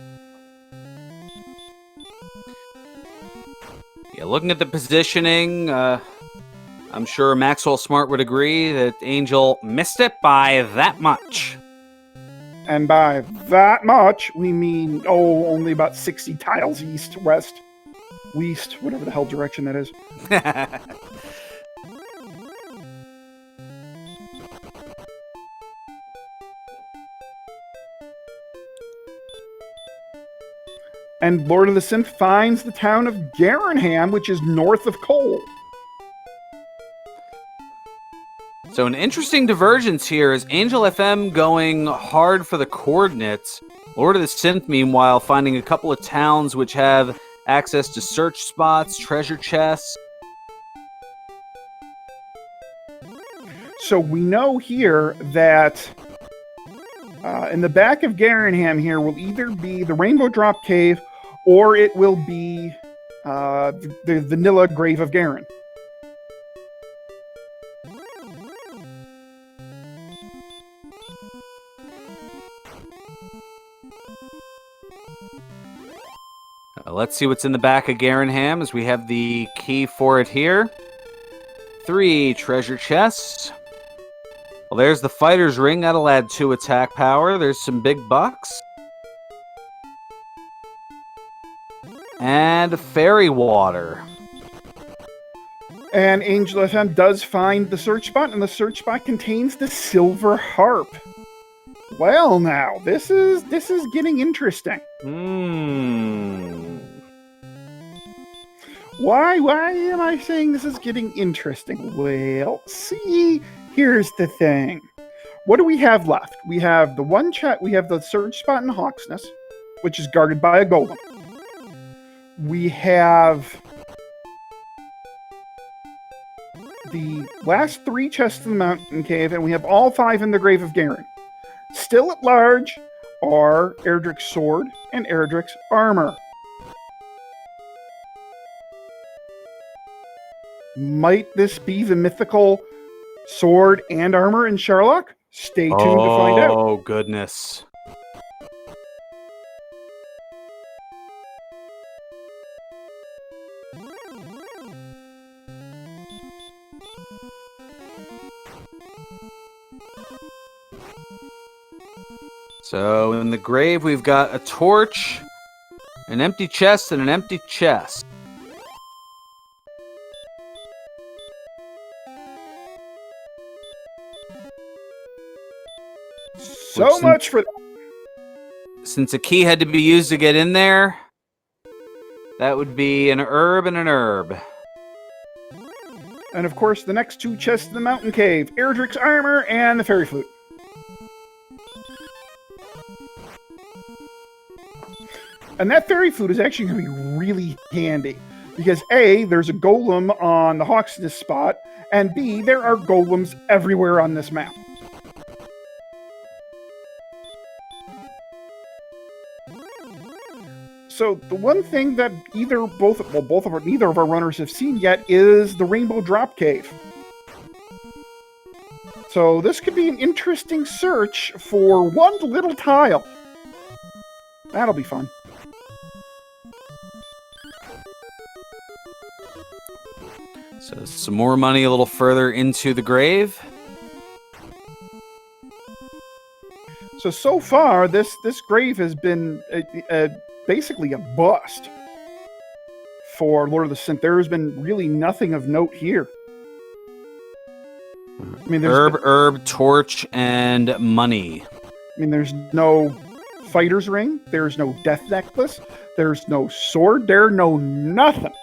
[SPEAKER 1] Yeah, looking at the positioning, I'm sure Maxwell Smart would agree that Angel missed it by that much.
[SPEAKER 2] And by that much, we mean, only about 60 tiles east, west, least, whatever the hell direction that is. And Lord of the Synth finds the town of Garenham, which is north of Cole.
[SPEAKER 1] So an interesting divergence here is Angel FM going hard for the coordinates. Lord of the Synth, meanwhile, finding a couple of towns which have access to search spots, treasure chests.
[SPEAKER 2] So we know here that in the back of Garenham here will either be the Rainbow Drop Cave or it will be the Vanilla Grave of Garen.
[SPEAKER 1] Let's see what's in the back of Garenham as we have the key for it here. 3 treasure chests. Well, there's the fighter's ring. That'll add 2 attack power. There's some big bucks. And fairy water.
[SPEAKER 2] And Angel FM does find the search spot, and the search spot contains the silver harp. Well, now, this is getting interesting. Why am I saying this is getting interesting? Well, see, here's the thing. What do we have left? We have the one chat. We have the search spot in Hawksness, which is guarded by a golem. we have the last 3 chests in the mountain cave, and we have all 5 in the grave of Garen. Still at large are Erdrick's sword and Erdrick's armor. Might this be the mythical sword and armor in Sherlock? Stay tuned to find out.
[SPEAKER 1] Oh, goodness. So in the grave, we've got a torch, an empty chest, and an empty chest.
[SPEAKER 2] So much for that.
[SPEAKER 1] Since a key had to be used to get in there, that would be an herb and an herb.
[SPEAKER 2] And of course, the next 2 chests in the mountain cave, Erdrick's armor and the fairy flute. And that fairy flute is actually going to be really handy. Because A, there's a golem on the Hawk's Nest spot, and B, there are golems everywhere on this map. So the one thing that neither of our runners have seen yet is the Rainbow Drop Cave. So this could be an interesting search for one little tile. That'll be fun.
[SPEAKER 1] So some more money a little further into the grave.
[SPEAKER 2] So far, this grave has been basically a bust for Lord of the Synth. There has been really nothing of note here. I mean,
[SPEAKER 1] herb, torch, and money.
[SPEAKER 2] I mean, there's no fighter's ring. There's no death necklace. There's no sword. There's no nothing.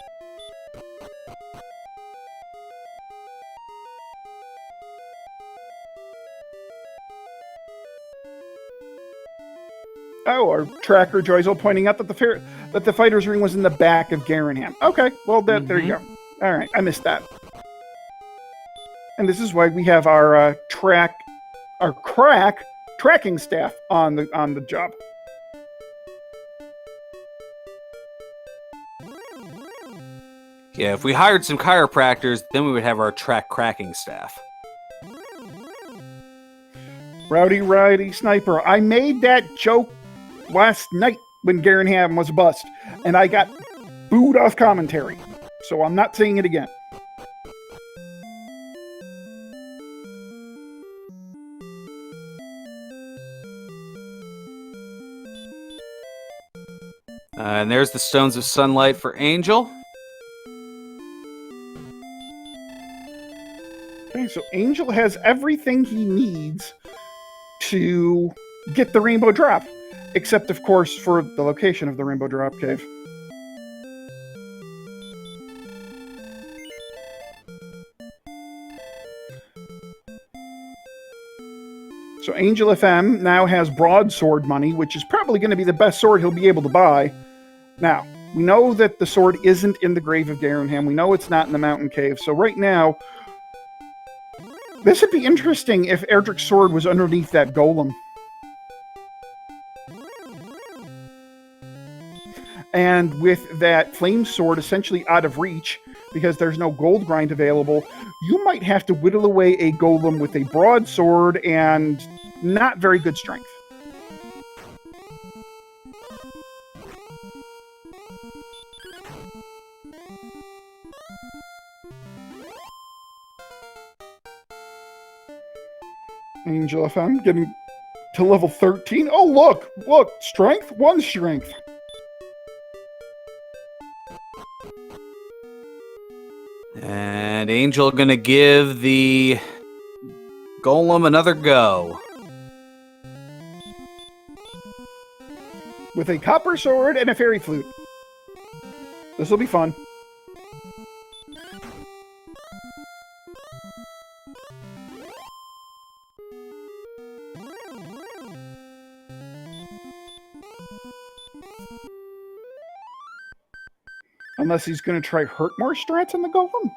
[SPEAKER 2] Oh, our tracker Joyzel pointing out that the fighter's ring was in the back of Garanham. Okay, well, there you go. All right, I missed that. And this is why we have our tracking staff on the job.
[SPEAKER 1] Yeah, if we hired some chiropractors, then we would have our track cracking staff.
[SPEAKER 2] Rowdy Sniper, I made that joke last night when Garanham was a bust, and I got booed off commentary, so I'm not saying it again.
[SPEAKER 1] And there's the Stones of Sunlight for Angel.
[SPEAKER 2] Okay, so Angel has everything he needs to get the Rainbow Drop, except, of course, for the location of the Rainbow Drop Cave. So Angel FM now has broadsword money, which is probably going to be the best sword he'll be able to buy. Now, we know that the sword isn't in the grave of Garanham. We know it's not in the mountain cave. So right now, this would be interesting if Erdrick's sword was underneath that golem. And with that flame sword essentially out of reach, because there's no gold grind available, you might have to whittle away a golem with a broadsword and not very good strength. Angel FM getting to level 13. Oh, look, strength, 1 strength.
[SPEAKER 1] And Angel gonna give the golem another go.
[SPEAKER 2] With a copper sword and a fairy flute. This will be fun. Unless he's going to try hurt more strats on the golem.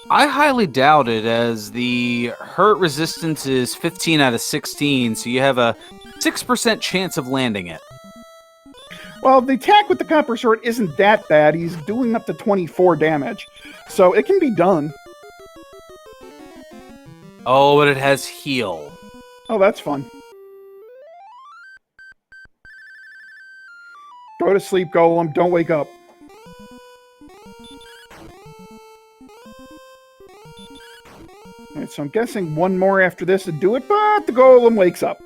[SPEAKER 1] I highly doubt it, as the hurt resistance is 15 out of 16, so you have a 6% chance of landing it.
[SPEAKER 2] Well, the attack with the copper sword isn't that bad. He's doing up to 24 damage, so it can be done.
[SPEAKER 1] Oh, but it has heal.
[SPEAKER 2] Oh, that's fun. Go to sleep, golem. Don't wake up. All right, so I'm guessing one more after this to do it, but the golem wakes up.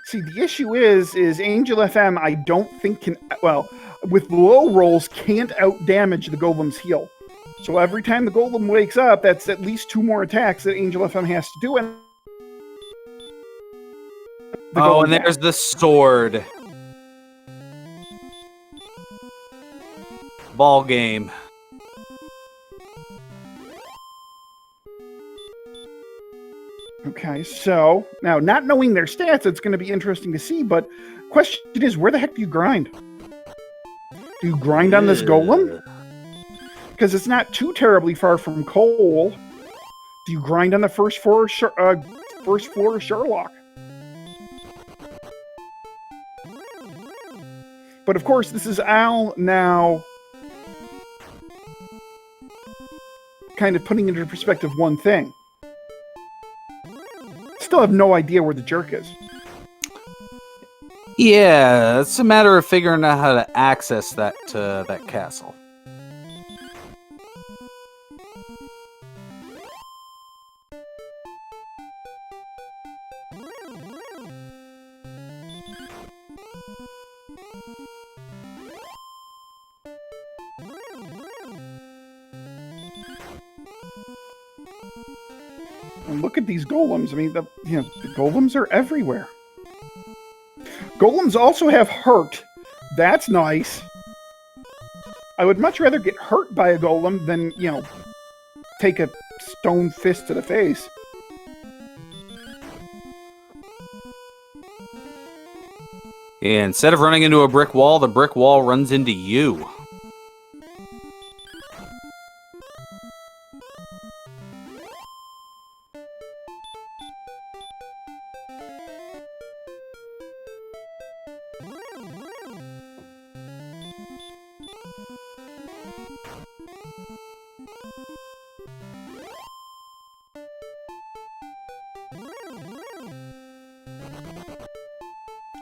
[SPEAKER 2] See, the issue is Angel FM, I don't think can, well, with low rolls, can't out-damage the golem's heal. So every time the golem wakes up, that's at least 2 more attacks that Angel FM has to do. And
[SPEAKER 1] and there's the sword. Ball game.
[SPEAKER 2] Okay, so now not knowing their stats, it's going to be interesting to see, but question is, where the heck do you grind? Do you grind on this golem? Because it's not too terribly far from coal. Do you grind on the first floor of Sherlock? But of course, this is Al now kind of putting into perspective one thing. Still have no idea where the jerk is.
[SPEAKER 1] Yeah, it's a matter of figuring out how to access that castle.
[SPEAKER 2] And look at these golems. I mean, the golems are everywhere. Golems also have hurt. That's nice. I would much rather get hurt by a golem than, take a stone fist to the face.
[SPEAKER 1] Yeah, instead of running into a brick wall, the brick wall runs into you.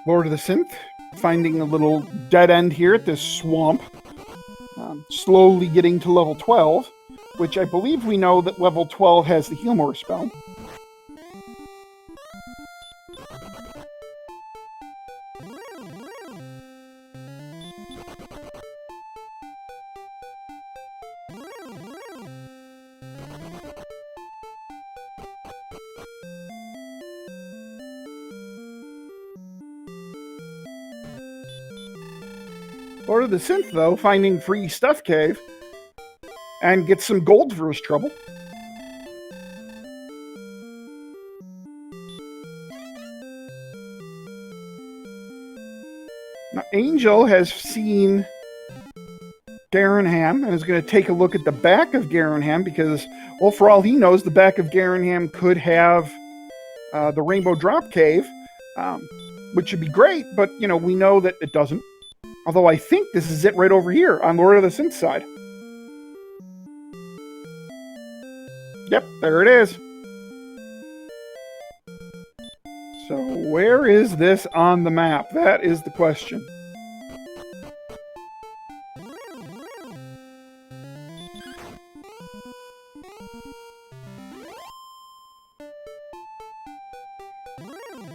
[SPEAKER 2] Lord of the Synth, finding a little dead end here at this swamp. Slowly getting to level 12, which I believe we know that level 12 has the Heal More spell. Lord of the Synth, though, finding free stuff cave and gets some gold for his trouble. Now, Angel has seen Garenham and is going to take a look at the back of Garenham because, well, for all he knows, the back of Garenham could have the Rainbow Drop Cave, which would be great, but, we know that it doesn't. Although I think this is it right over here on Lord of the Synth side. Yep, there it is. So where is this on the map? That is the question.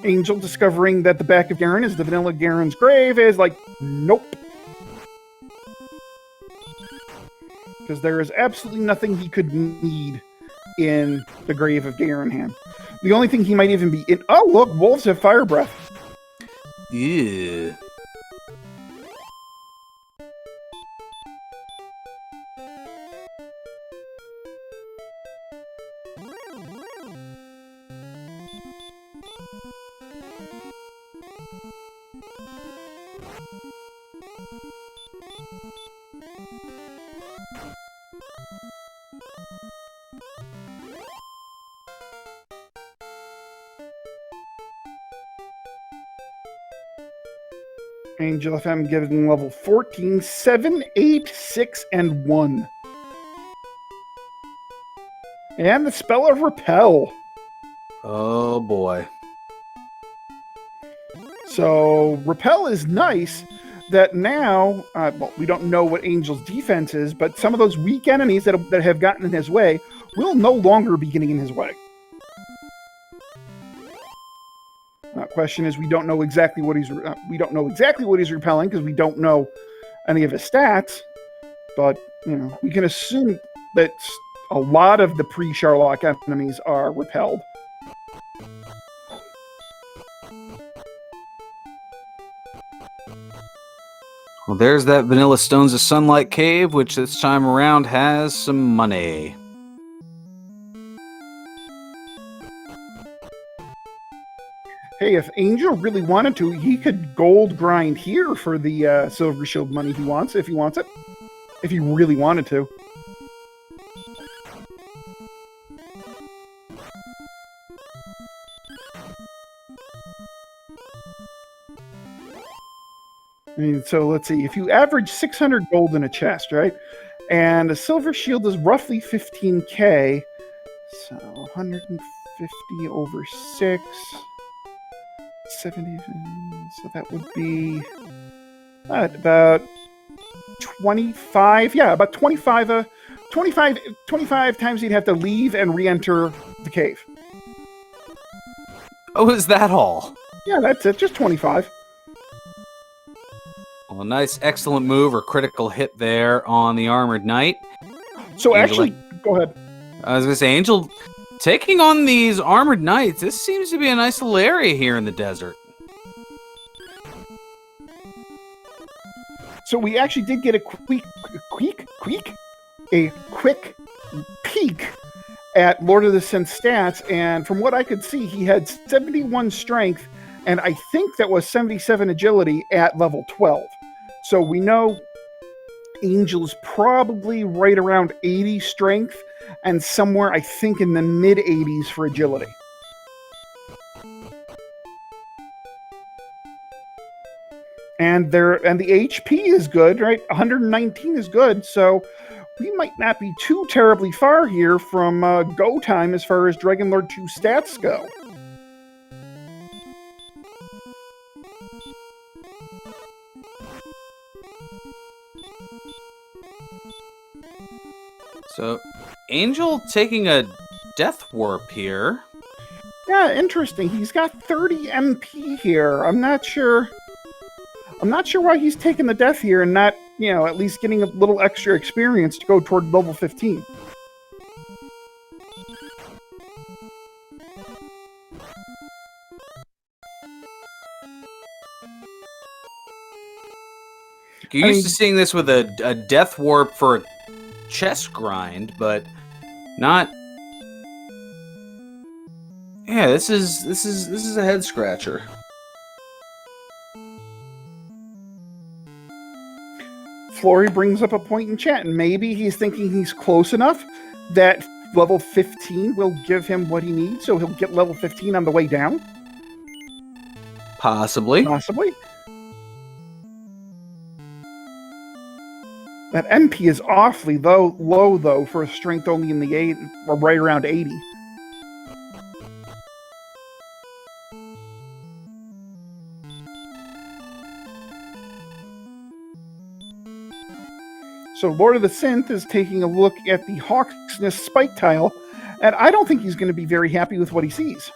[SPEAKER 2] Angel discovering that the back of Garen is the vanilla Garen's grave is like, nope. Because there is absolutely nothing he could need in the grave of Garenham. The only thing he might even be in... Oh, look, wolves have fire breath.
[SPEAKER 1] Yeah.
[SPEAKER 2] Angel FM giving level 14, 7, 8, 6, and 1. And the spell of Repel.
[SPEAKER 1] Oh boy.
[SPEAKER 2] So Repel is nice that now, well, we don't know what Angel's defense is, but some of those weak enemies that have gotten in his way will no longer be getting in his way. Question is, we don't know exactly what he's repelling because we don't know any of his stats, but we can assume that a lot of the pre-Sherlock enemies are repelled.
[SPEAKER 1] Well, there's that Vanilla Stones of Sunlight Cave, which this time around has some money.
[SPEAKER 2] Hey, if Angel really wanted to, he could gold grind here for the Silver Shield money he wants, if he wants it. If he really wanted to. I mean, so let's see. If you average 600 gold in a chest, right? And a Silver Shield is roughly 15k. So 150 over 6... 70, so that would be about 25. Yeah, about 25 times he'd have to leave and re-enter the cave.
[SPEAKER 1] Oh, is that all?
[SPEAKER 2] Yeah, that's it. Just 25.
[SPEAKER 1] Well, a nice, excellent move or critical hit there on the Armored Knight.
[SPEAKER 2] So
[SPEAKER 1] Angel,
[SPEAKER 2] actually, go ahead.
[SPEAKER 1] I was going to say, Angel taking on these Armored Knights, this seems to be a nice little area here in the desert.
[SPEAKER 2] So we actually did get a quick peek at Lord of the Synth stats, and from what I could see, he had 71 strength, and I think that was 77 agility at level 12. So we know Angel's probably right around 80 strength, and somewhere, I think, in the mid-80s for agility. And the HP is good, right? 119 is good, so we might not be too terribly far here from go time as far as Dragon Lord 2 stats go.
[SPEAKER 1] So, Angel taking a death warp here.
[SPEAKER 2] Yeah, interesting. He's got 30 MP here. I'm not sure why he's taking the death here and not, at least getting a little extra experience to go toward level 15.
[SPEAKER 1] You're used to seeing this with a death warp for a chest grind, but not. Yeah, this is a head scratcher.
[SPEAKER 2] Flory brings up a point in chat, and maybe he's thinking he's close enough that level 15 will give him what he needs, so he'll get level 15 on the way down?
[SPEAKER 1] Possibly.
[SPEAKER 2] That MP is awfully low, though, for a strength only in the 8, or right around 80. So Lord of the Synth is taking a look at the Hawksness spike tile, and I don't think he's going to be very happy with what he sees.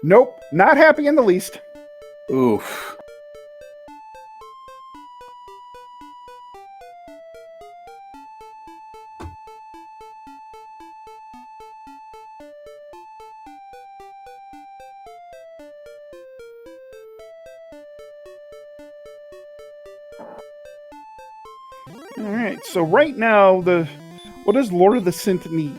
[SPEAKER 2] Nope, not happy in the least.
[SPEAKER 1] Oof.
[SPEAKER 2] Alright, so right now, what does Lord of the Synth need?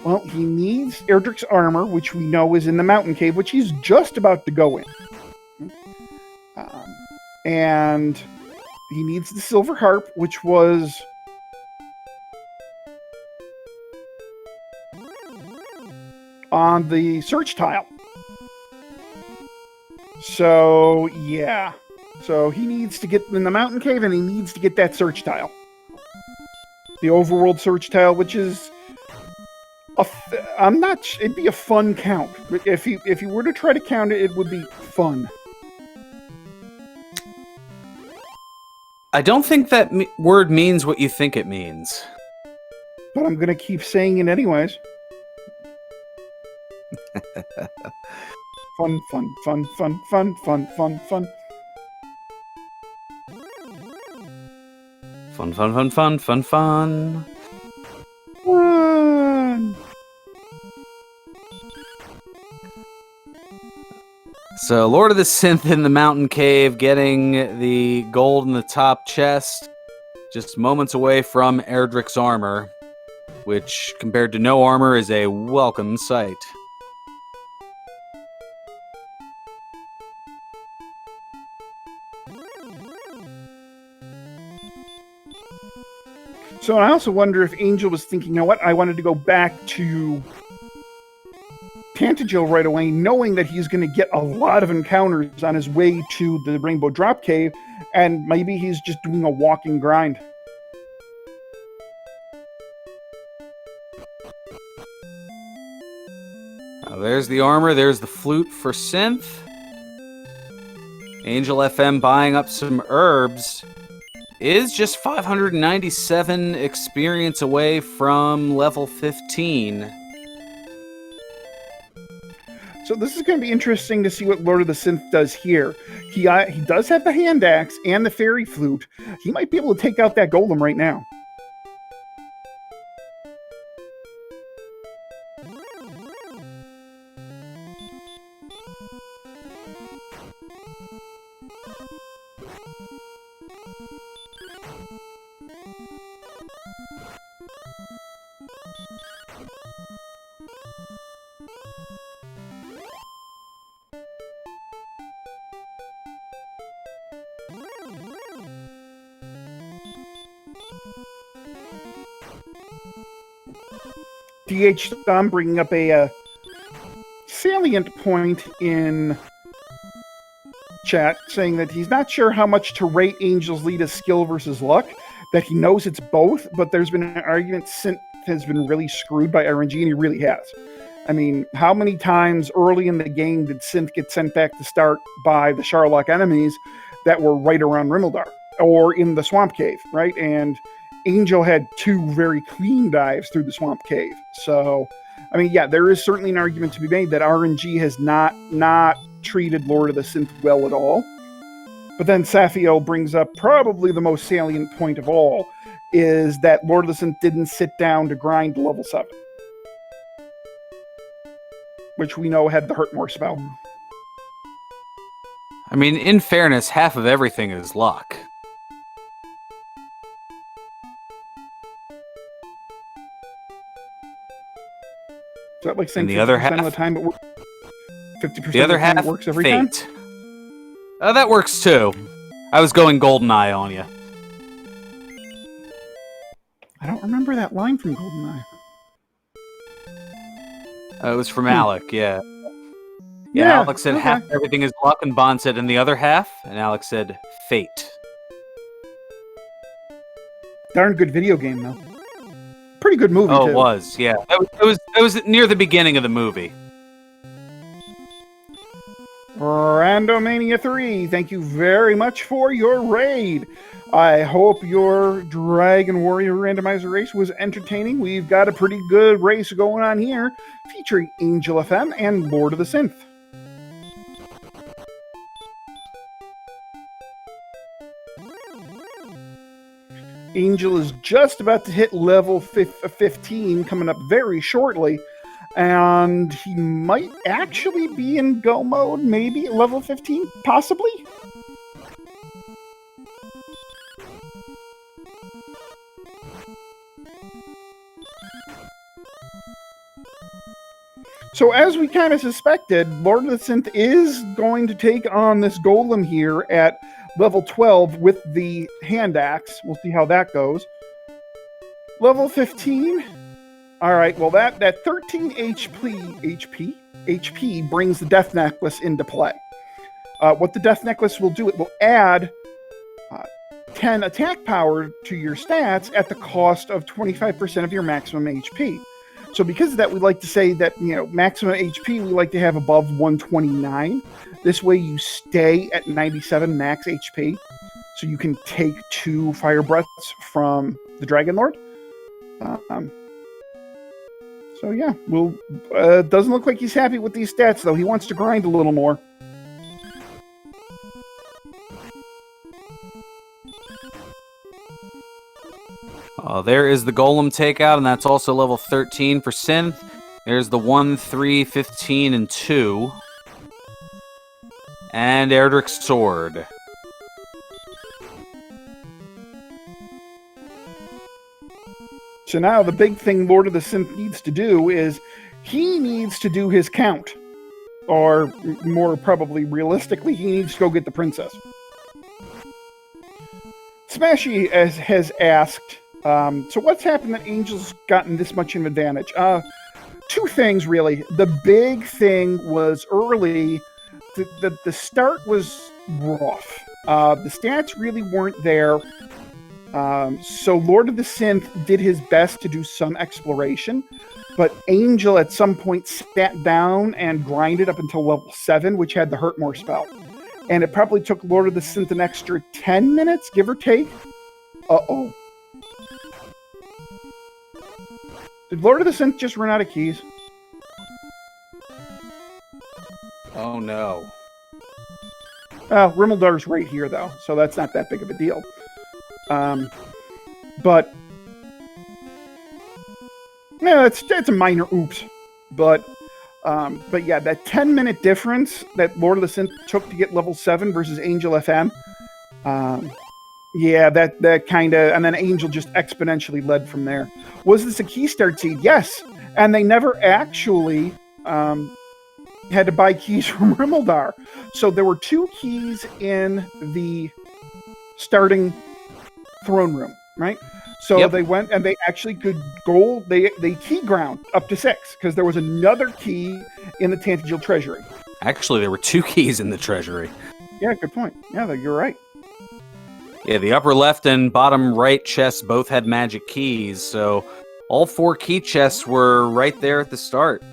[SPEAKER 2] Well, he needs Erdrick's armor, which we know is in the mountain cave, which he's just about to go in. And he needs the silver harp, which was on the search tile. So, yeah. So he needs to get in the mountain cave, and he needs to get that search tile. The overworld search tile, which is... it'd be a fun count. If you were to try to count it, it would be fun.
[SPEAKER 1] I don't think that word means what you think it means.
[SPEAKER 2] But I'm going to keep saying it anyways. Fun, fun, fun, fun, fun, fun, fun, fun.
[SPEAKER 1] Fun, fun, fun, fun, fun, fun.
[SPEAKER 2] Fun.
[SPEAKER 1] So, Lord of the Synth in the mountain cave, getting the gold in the top chest, just moments away from Erdrick's armor, which, compared to no armor, is a welcome sight.
[SPEAKER 2] So I also wonder if Angel was thinking, you know what, I wanted to go back to Tantagel right away, knowing that he's going to get a lot of encounters on his way to the Rainbow Drop Cave, and maybe he's just doing a walking grind.
[SPEAKER 1] There's the armor, there's the flute for Synth. Angel FM buying up some herbs is just 597 experience away from level 15.
[SPEAKER 2] So this is going to be interesting to see what Lord of the Synth does here. He does have the hand axe and the fairy flute. He might be able to take out that golem right now. DH Thumb bringing up a salient point in chat, saying that he's not sure how much to rate Angel's lead as skill versus luck, that he knows it's both, but there's been an argument Synth has been really screwed by RNG, and he really has. I mean, how many times early in the game did Synth get sent back to start by the Sharlock enemies that were right around Rimmeldar, or in the Swamp Cave, right? And Angel had 2 very clean dives through the Swamp Cave. So, I mean, yeah, there is certainly an argument to be made that RNG has not treated Lord of the Synth well at all. But then Saphiel brings up probably the most salient point of all, is that Lord of the Synth didn't sit down to grind level 7. Which we know had the Hurtmore spell.
[SPEAKER 1] I mean, in fairness, half of everything is luck.
[SPEAKER 2] Is that like saying
[SPEAKER 1] the other
[SPEAKER 2] 50%
[SPEAKER 1] half
[SPEAKER 2] of the time it works? 50%
[SPEAKER 1] the other
[SPEAKER 2] of the time
[SPEAKER 1] half
[SPEAKER 2] it works every
[SPEAKER 1] fate.
[SPEAKER 2] time?
[SPEAKER 1] That works too. I was going GoldenEye on you.
[SPEAKER 2] I don't remember that line from GoldenEye.
[SPEAKER 1] It was from Alec, yeah. Yeah, Alex said half of everything is luck, and Bond said, and the other half? And Alex said, fate.
[SPEAKER 2] Darn good video game, though. Pretty good movie,
[SPEAKER 1] too.
[SPEAKER 2] It
[SPEAKER 1] was, yeah. It was near the beginning of the movie.
[SPEAKER 2] Randomania 3, thank you very much for your raid. I hope your Dragon Warrior randomizer race was entertaining. We've got a pretty good race going on here, featuring Angel FM and Lord of the Synth. Angel is just about to hit level 15, coming up very shortly. And he might actually be in go mode, maybe at level 15, possibly? So as we kind of suspected, Lord of the Synth is going to take on this golem here at level 12 with the hand axe. We'll see how that goes. Level 15. All right, well that 13 HP brings the Death Necklace into play. What the Death Necklace will do, it will add 10 attack power to your stats at the cost of 25% of your maximum HP. So because of that, we like to say that, maximum HP, we like to have above 129. This way you stay at 97 max HP. So you can take 2 fire breaths from the Dragon Lord. So yeah, doesn't look like he's happy with these stats, though. He wants to grind a little more.
[SPEAKER 1] There is the Golem takeout, and that's also level 13 for Synth. There's the 1, 3, 15, and 2. And Erdrick's Sword.
[SPEAKER 2] So now the big thing Lord of the Synth needs to do is he needs to do his count. Or more probably realistically, he needs to go get the princess. Smashy has asked, so what's happened that Angel's gotten this much of an advantage? 2 things, really. The big thing was early, the start was rough. The stats really weren't there. So Lord of the Synth did his best to do some exploration, but Angel at some point sat down and grinded up until level 7, which had the Hurt More spell. And it probably took Lord of the Synth an extra 10 minutes, give or take. Uh-oh. Did Lord of the Synth just run out of keys?
[SPEAKER 1] Oh, no.
[SPEAKER 2] Rimmeldar's right here, though, so that's not that big of a deal. But yeah, it's a minor oops. But yeah, that 10-minute difference that Lord of the Synth took to get level 7 versus Angel FM, yeah, that kind of, and then Angel just exponentially led from there. Was this a key start seed? Yes, and they never actually had to buy keys from Rimmeldar. So there were 2 keys in the starting throne room, right? So They went and they actually could go, they key ground up to 6 because there was another key in the Tantegel treasury.
[SPEAKER 1] Actually, there were 2 keys in the treasury.
[SPEAKER 2] Yeah, good point. Yeah, you're right.
[SPEAKER 1] Yeah, the upper left and bottom right chests both had magic keys, so all 4 key chests were right there at the start.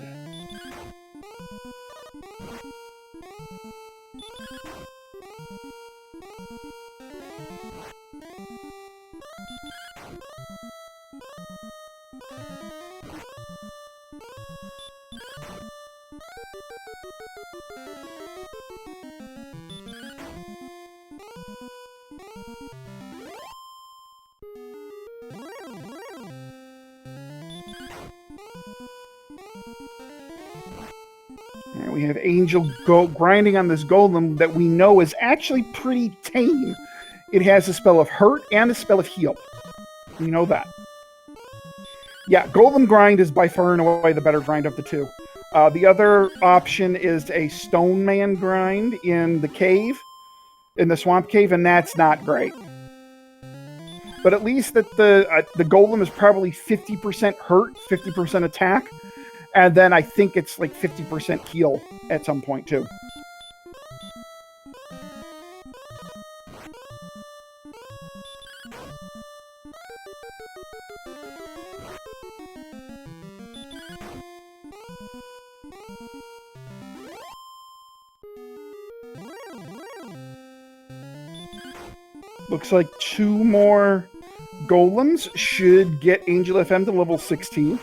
[SPEAKER 2] And we have Angel grinding on this golem that we know is actually pretty tame. It has a spell of hurt and a spell of heal. We know that. Yeah, golem grind is by far and away the better grind of the 2. The other option is a stone man grind in the cave, in the swamp cave, and that's not great. But at least that the golem is probably 50% hurt, 50% attack, and then I think it's like 50% heal at some point too. Looks like 2 more golems should get Angel FM to level 16.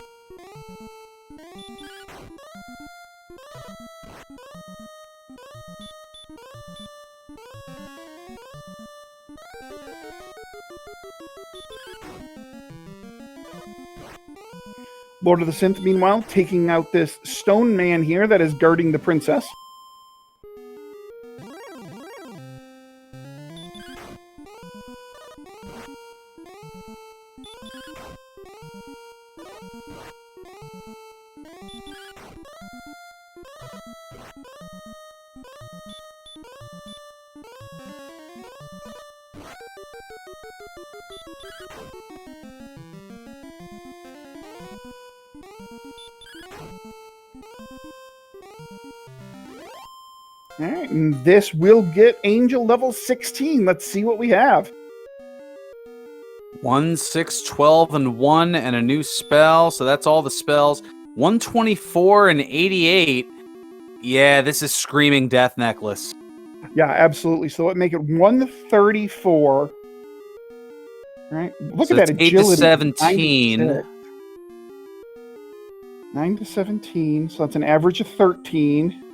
[SPEAKER 2] Lord of the Synth, meanwhile, taking out this stone man here that is guarding the princess. All right, and this will get Angel level 16. Let's see what we have.
[SPEAKER 1] 1, 6, 12, and 1, and a new spell. So that's all the spells. 124 and 88. Yeah, this is screaming Death Necklace.
[SPEAKER 2] Yeah, absolutely. So let's make it 134. All right, look
[SPEAKER 1] So
[SPEAKER 2] at that
[SPEAKER 1] it's 8
[SPEAKER 2] agility.
[SPEAKER 1] to 17.
[SPEAKER 2] 9 to 17. So that's an average of 13.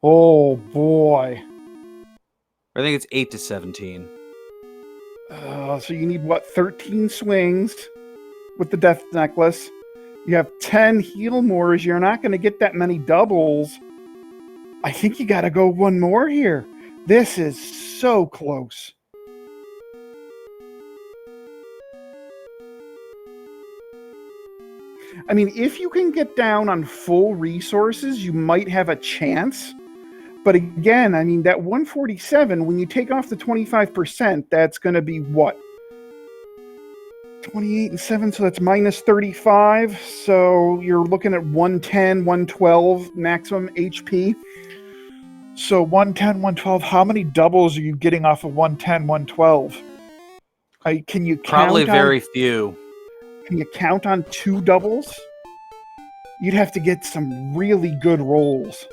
[SPEAKER 2] Oh boy.
[SPEAKER 1] I think it's 8 to 17.
[SPEAKER 2] So you need what? 13 swings with the Death Necklace. You have 10 heal mores. You're not going to get that many doubles. I think you got to go one more here. This is so close. I mean, if you can get down on full resources, you might have a chance. But again, I mean, that 147, when you take off the 25%, that's going to be what? 28 and 7, so that's minus 35. So you're looking at 110, 112 maximum HP. So 110, 112, how many doubles are you getting off of 110, 112? Can you count
[SPEAKER 1] Probably very
[SPEAKER 2] on,
[SPEAKER 1] few.
[SPEAKER 2] Can you count on 2 doubles? You'd have to get some really good rolls.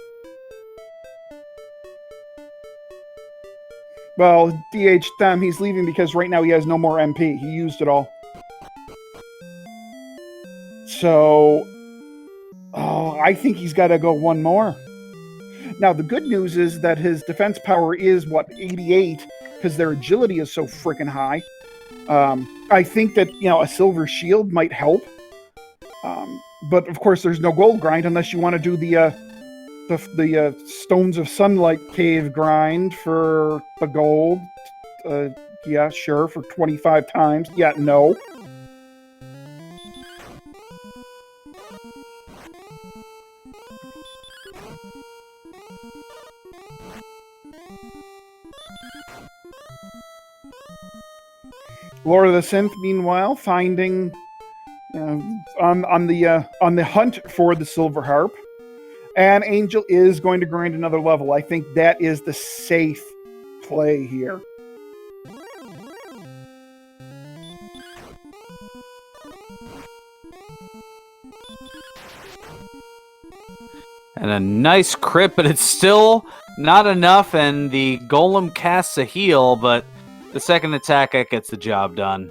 [SPEAKER 2] Well, DH them, he's leaving because right now he has no more MP. He used it all. So, I think he's got to go one more. Now, the good news is that his defense power is, 88, because their agility is so freaking high. I think that, a silver shield might help. But, of course, there's no gold grind unless you want to do the Stones of Sunlight cave grind for the gold. Yeah, sure, for 25 times. Yeah, no. Lord of the Synth, meanwhile, finding on the hunt for the silver harp, and Angel is going to grind another level. I think that is the safe play here.
[SPEAKER 1] And a nice crit, but it's still not enough, and the golem casts a heal, but the second attack gets the job done.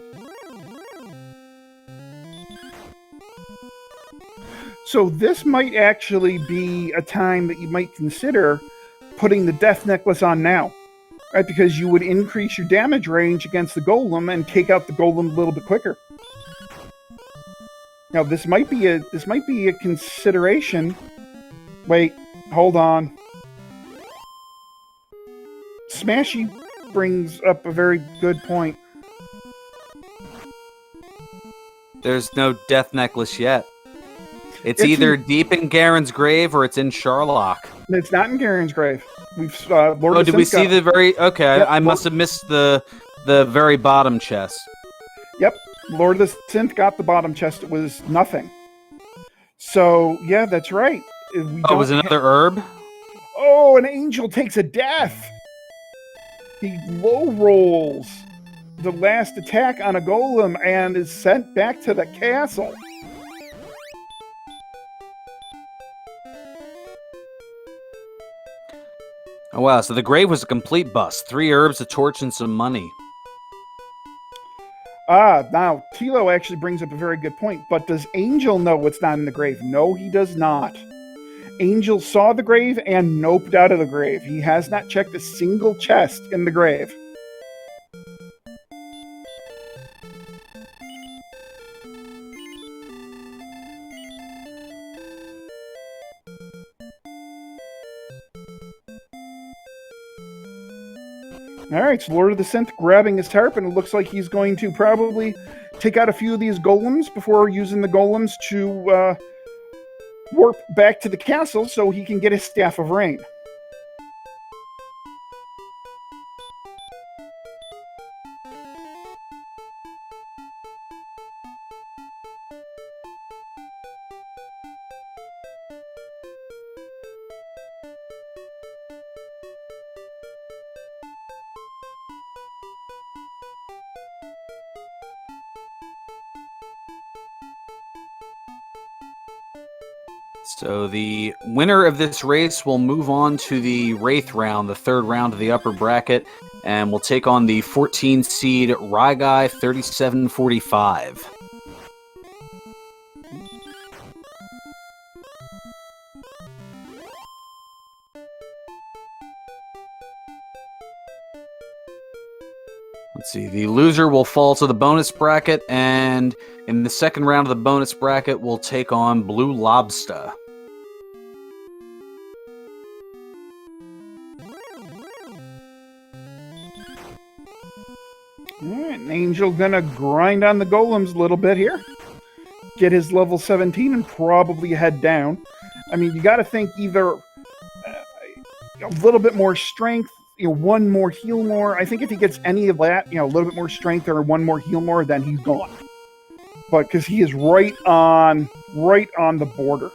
[SPEAKER 2] So this might actually be a time that you might consider putting the Death Necklace on now, right? Because you would increase your damage range against the golem and take out the golem a little bit quicker. Now this might be a consideration. Wait, hold on. Smashy brings up a very good point.
[SPEAKER 1] There's no Death Necklace yet. It's either deep in Garen's grave or it's in Sharlock.
[SPEAKER 2] It's not in Garen's grave. We've Lord of
[SPEAKER 1] did
[SPEAKER 2] the
[SPEAKER 1] we
[SPEAKER 2] Synth
[SPEAKER 1] see the very? Okay,
[SPEAKER 2] Yep,
[SPEAKER 1] I must have missed the very bottom chest.
[SPEAKER 2] Yep, Lord of the Synth got the bottom chest. It was nothing. So yeah, that's right.
[SPEAKER 1] It was another herb.
[SPEAKER 2] Oh, an angel takes a death. He low rolls the last attack on a golem and is sent back to the castle.
[SPEAKER 1] Oh wow! So the grave was a complete bust. 3 herbs, a torch, and some money.
[SPEAKER 2] Now Tilo actually brings up a very good point. But does Angel know what's not in the grave? No, he does not. Angel saw the grave and noped out of the grave. He has not checked a single chest in the grave. All right, so Lord of the Synth grabbing his harp, and it looks like he's going to probably take out a few of these golems before using the golems to warp back to the castle so he can get his Staff of Rain.
[SPEAKER 1] So the winner of this race will move on to the Wraith round, the third round of the upper bracket, and will take on the 14 seed Ryguy 3745. Let's see, the loser will fall to the bonus bracket, and in the second round of the bonus bracket, we'll take on Blue Lobster.
[SPEAKER 2] All right, Angel gonna grind on the golems a little bit here. Get his level 17 and probably head down. I mean, you got to think either a little bit more strength, one more heal more. I think if he gets any of that, a little bit more strength or one more heal more, then he's gone. But because he is right on the border.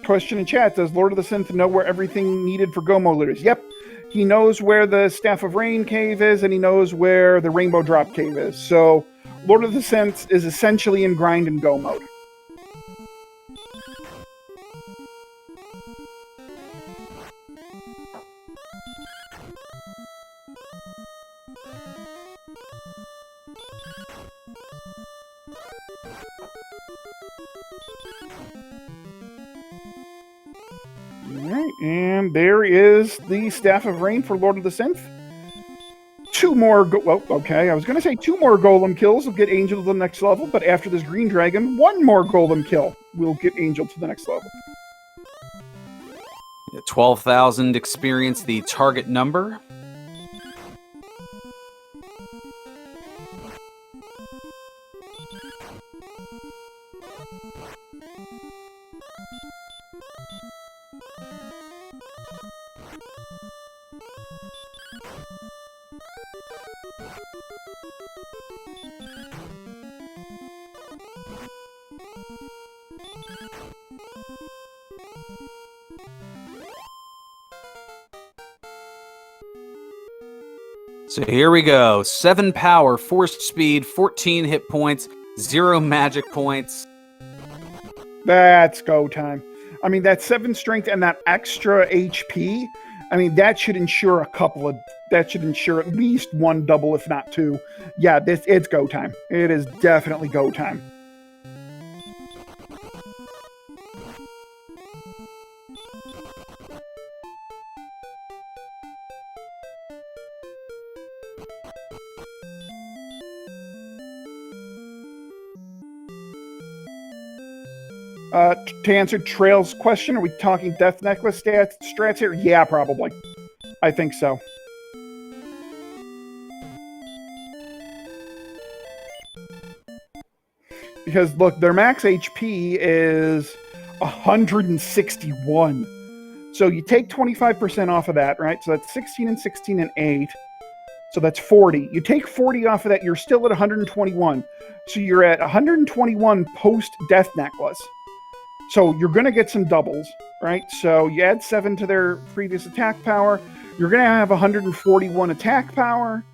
[SPEAKER 2] Question in chat, does Lord of the Synth know where everything needed for Gomo loot is? Yep. He knows where the Staff of Rain cave is, and he knows where the Rainbow Drop cave is. So, Lord of the Synth is essentially in grind and go mode. Alright, and there is the Staff of Rain for Lord of the Synth. Two more, okay, I was going to say 2 more golem kills will get Angel to the next level, but after this green dragon, 1 more golem kill will get Angel to the next level.
[SPEAKER 1] 12,000 experience, the target number. So here we go. 7 power, 4 speed, 14 hit points, 0 magic points.
[SPEAKER 2] That's go time. I mean, that 7 strength and that extra HP, I mean, that should ensure that should ensure at least 1 double, if not 2. Yeah, it's go time. It is definitely go time. To answer Trail's question, are we talking Death Necklace strats here? Yeah, probably. I think so. Because, look, their max HP is 161. So you take 25% off of that, right? So that's 16 and 16 and 8. So that's 40. You take 40 off of that, you're still at 121. So you're at 121 post-Death Necklace. So you're going to get some doubles, right? So you add 7 to their previous attack power. You're going to have 141 attack power.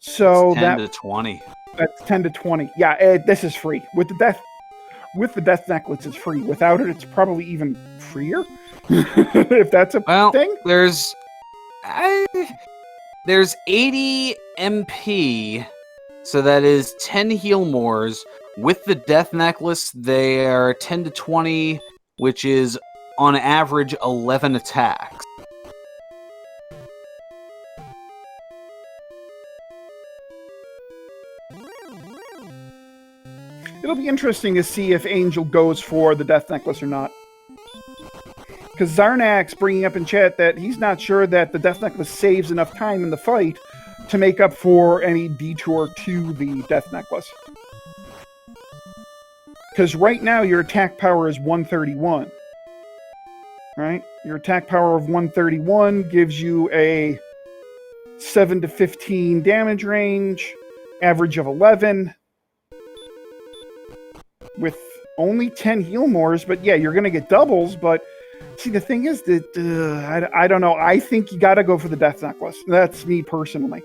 [SPEAKER 2] So
[SPEAKER 1] that's 10 to 20.
[SPEAKER 2] That's 10 to 20. Yeah, this is free. With the Death Necklace, it's free. Without it, it's probably even freer. If that's a thing.
[SPEAKER 1] There's 80 MP, so that is 10 heal mores. With the Death Necklace, they are 10 to 20, which is on average 11 attacks.
[SPEAKER 2] It'll be interesting to see if Angel goes for the Death Necklace or not. Because Zarnak's bringing up in chat that he's not sure that the Death Necklace saves enough time in the fight to make up for any detour to the Death Necklace. Because right now your attack power is 131. Right? Your attack power of 131 gives you a 7 to 15 damage range, average of 11, with only 10 heal mores. But yeah, you're going to get doubles, but See, the thing is that I don't know. I think you got to go for the Death Necklace. That's me personally.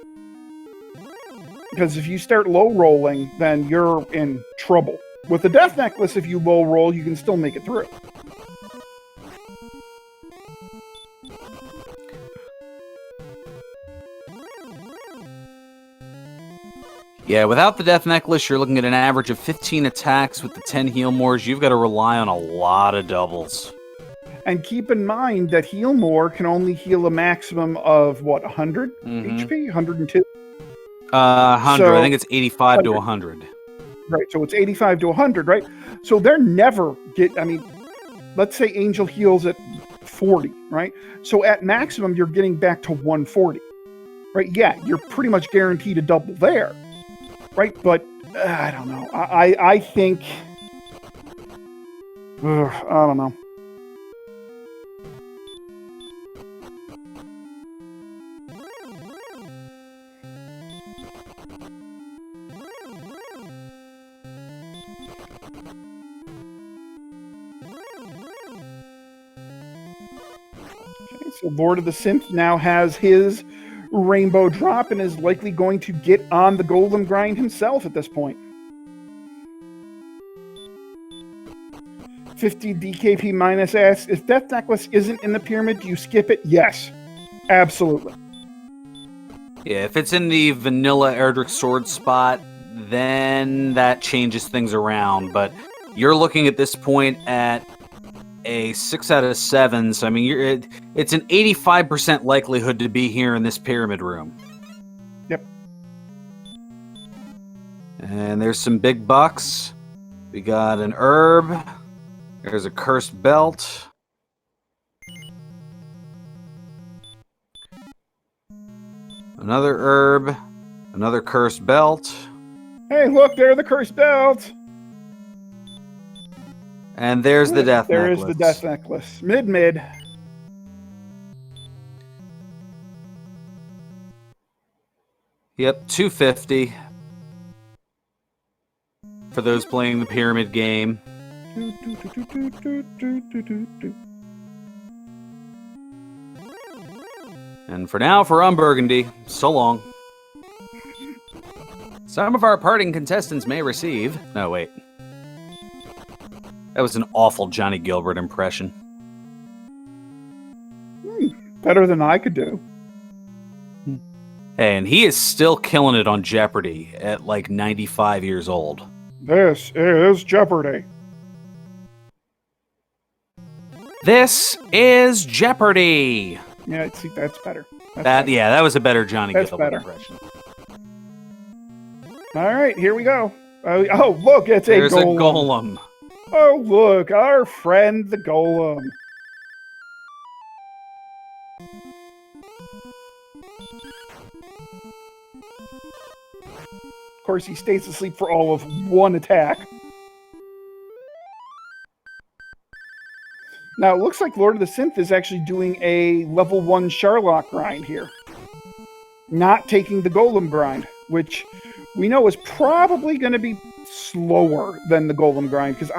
[SPEAKER 2] Because if you start low rolling, then you're in trouble. With the Death Necklace, if you low roll, you can still make it through.
[SPEAKER 1] Yeah, without the Death Necklace, you're looking at an average of 15 attacks. With the 10 heal mores, you've got to rely on a lot of doubles.
[SPEAKER 2] And keep in mind that heal more can only heal a maximum of, what, 100 HP? 102?
[SPEAKER 1] 100.
[SPEAKER 2] So,
[SPEAKER 1] I think it's 85 to 100.
[SPEAKER 2] Right, so it's 85 to 100, right? So they're never let's say Angel heals at 40, right? So at maximum, you're getting back to 140, right? Yeah, you're pretty much guaranteed a double there, right? But I don't know. I think, I don't know. So Lord of the Synth now has his rainbow drop and is likely going to get on the golem grind himself at this point. 50 DKP minus asks, if Death Necklace isn't in the pyramid, do you skip it? Yes. Absolutely.
[SPEAKER 1] Yeah, if it's in the vanilla Erdrick Sword spot, then that changes things around. But you're looking at this point at a 6 out of 7, so I mean, it's an 85% likelihood to be here in this pyramid room.
[SPEAKER 2] Yep.
[SPEAKER 1] And there's some big bucks. We got an herb. There's a cursed belt. Another herb. Another cursed belt.
[SPEAKER 2] Hey, look, there's the cursed belt.
[SPEAKER 1] And there's the Death Necklace.
[SPEAKER 2] There is the Death Necklace. Mid.
[SPEAKER 1] Yep, 250. For those playing the pyramid game. And for now, for Burgundy, so long. Some of our parting contestants may receive... No, wait. That was an awful Johnny Gilbert impression.
[SPEAKER 2] Better than I could do.
[SPEAKER 1] And he is still killing it on Jeopardy at like 95 years old.
[SPEAKER 2] This is Jeopardy.
[SPEAKER 1] This is Jeopardy!
[SPEAKER 2] Yeah, see, that's better.
[SPEAKER 1] Yeah, that was a better Johnny Gilbert impression.
[SPEAKER 2] All right, here we go. Oh, look,
[SPEAKER 1] There's a golem.
[SPEAKER 2] Oh, look, our friend the golem. Of course, he stays asleep for all of one attack. Now, it looks like Lord of the Synth is actually doing a level 1 Sharlock grind here. Not taking the golem grind, which we know is probably going to be slower than the golem grind, because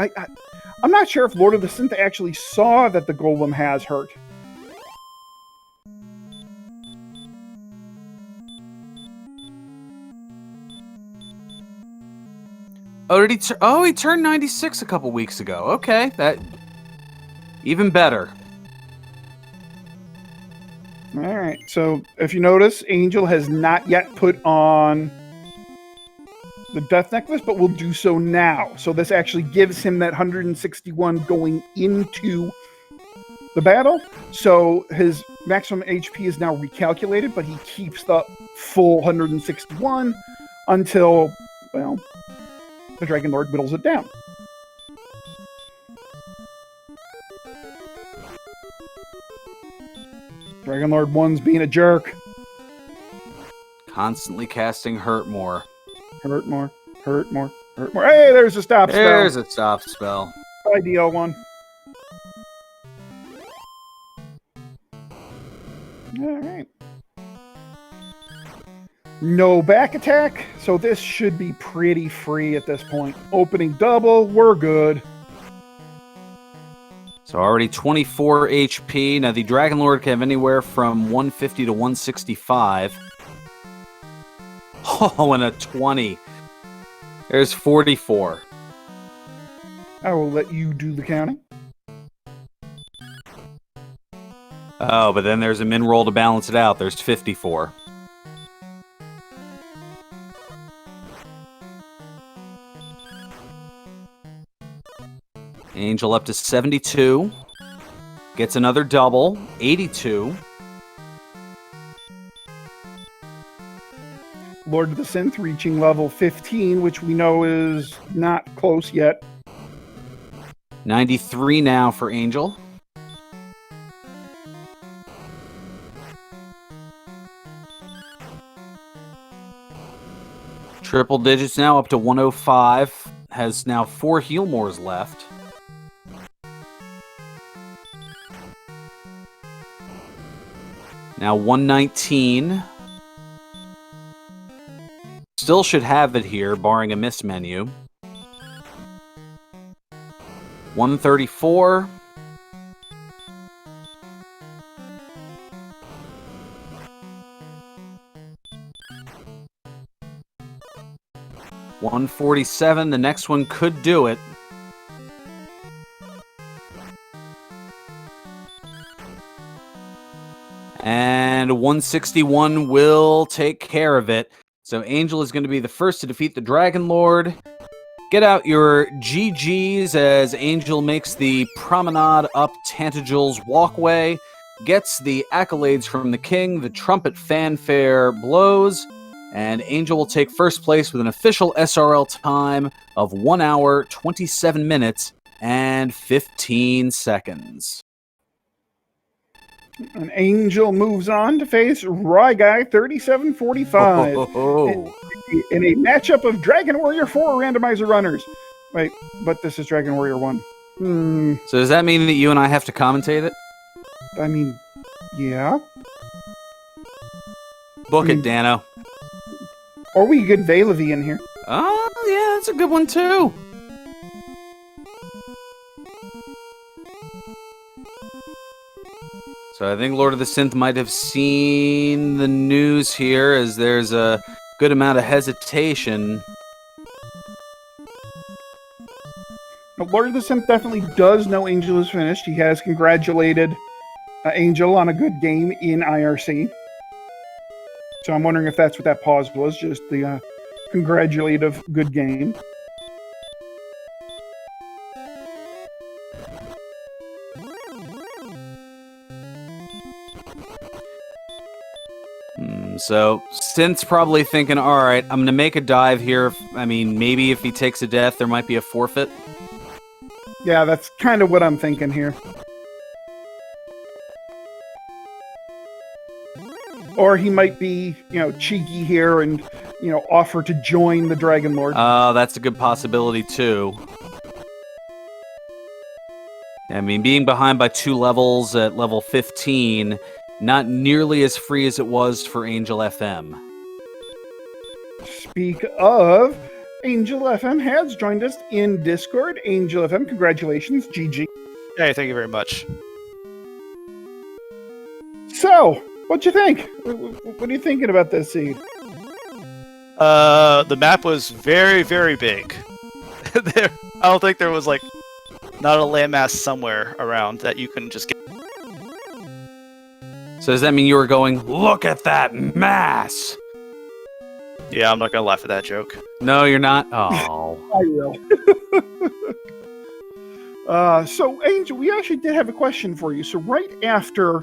[SPEAKER 2] I'm not sure if Lord of the Synth actually saw that the golem has hurt.
[SPEAKER 1] Oh, did he? He turned 96 a couple weeks ago. Okay, that even better.
[SPEAKER 2] All right. So if you notice, Angel has not yet put on the Death Necklace, but will do so now. So this actually gives him that 161 going into the battle. So his maximum HP is now recalculated, but he keeps the full 161 until, well, the Dragon Lord whittles it down. Dragon Lord 1's being a jerk.
[SPEAKER 1] Constantly casting Hurt More.
[SPEAKER 2] Hurt more. Hurt more. Hurt more. Hey, there's a stop spell.
[SPEAKER 1] There's a stop spell.
[SPEAKER 2] Ideal one. Alright. No back attack, so this should be pretty free at this point. Opening double, we're good.
[SPEAKER 1] So already 24 HP. Now the Dragon Lord can have anywhere from 150 to 165. Oh, and a 20. There's 44.
[SPEAKER 2] I will let you do the counting.
[SPEAKER 1] Oh, but then there's a min roll to balance it out. There's 54. Angel up to 72. Gets another double. 82.
[SPEAKER 2] Lord of the Synth reaching level 15, which we know is not close yet.
[SPEAKER 1] 93 now for Angel. Triple digits now up to 105. Has now 4 heal mores left. Now 119. Still should have it here, barring a miss menu. 134. $147. The next one could do it. And 161 will take care of it. So Angel is going to be the first to defeat the Dragon Lord. Get out your GGs as Angel makes the promenade up Tantagel's walkway. Gets the accolades from the king. The trumpet fanfare blows. And Angel will take first place with an official SRL time of 1 hour, 27 minutes, and 15 seconds.
[SPEAKER 2] And Angel moves on to face Ryguy 3745 in a matchup of Dragon Warrior 4 randomizer runners. Wait, but this is Dragon Warrior 1.
[SPEAKER 1] So does that mean that you and I have to commentate it?
[SPEAKER 2] I mean, yeah.
[SPEAKER 1] Book it, Dano.
[SPEAKER 2] Or we could get Veilavy in here.
[SPEAKER 1] Oh, yeah, that's a good one, too. So I think Lord of the Synth might have seen the news here, as there's a good amount of hesitation.
[SPEAKER 2] Lord of the Synth definitely does know Angel is finished. He has congratulated Angel on a good game in IRC. So I'm wondering if that's what that pause was, just the congratulative good game.
[SPEAKER 1] So Synth's probably thinking, all right, I'm going to make a dive here. I mean, maybe if he takes a death, there might be a forfeit.
[SPEAKER 2] Yeah, that's kind of what I'm thinking here. Or he might be, cheeky here and, offer to join the Dragon Lord.
[SPEAKER 1] That's a good possibility, too. I mean, being behind by 2 levels at level 15, not nearly as free as it was for Angel FM.
[SPEAKER 2] Speak of, Angel FM has joined us in Discord. Angel FM, congratulations, GG.
[SPEAKER 3] Hey, thank you very much.
[SPEAKER 2] So, what'd you think? What are you thinking about this seed?
[SPEAKER 3] The map was very, very big. I don't think there was, not a landmass somewhere around that you couldn't just get.
[SPEAKER 1] So does that mean you were going, look at that mass?
[SPEAKER 3] Yeah, I'm not gonna laugh at that joke.
[SPEAKER 1] No, you're not? Oh.
[SPEAKER 2] I will. So, Angel, we actually did have a question for you. So right after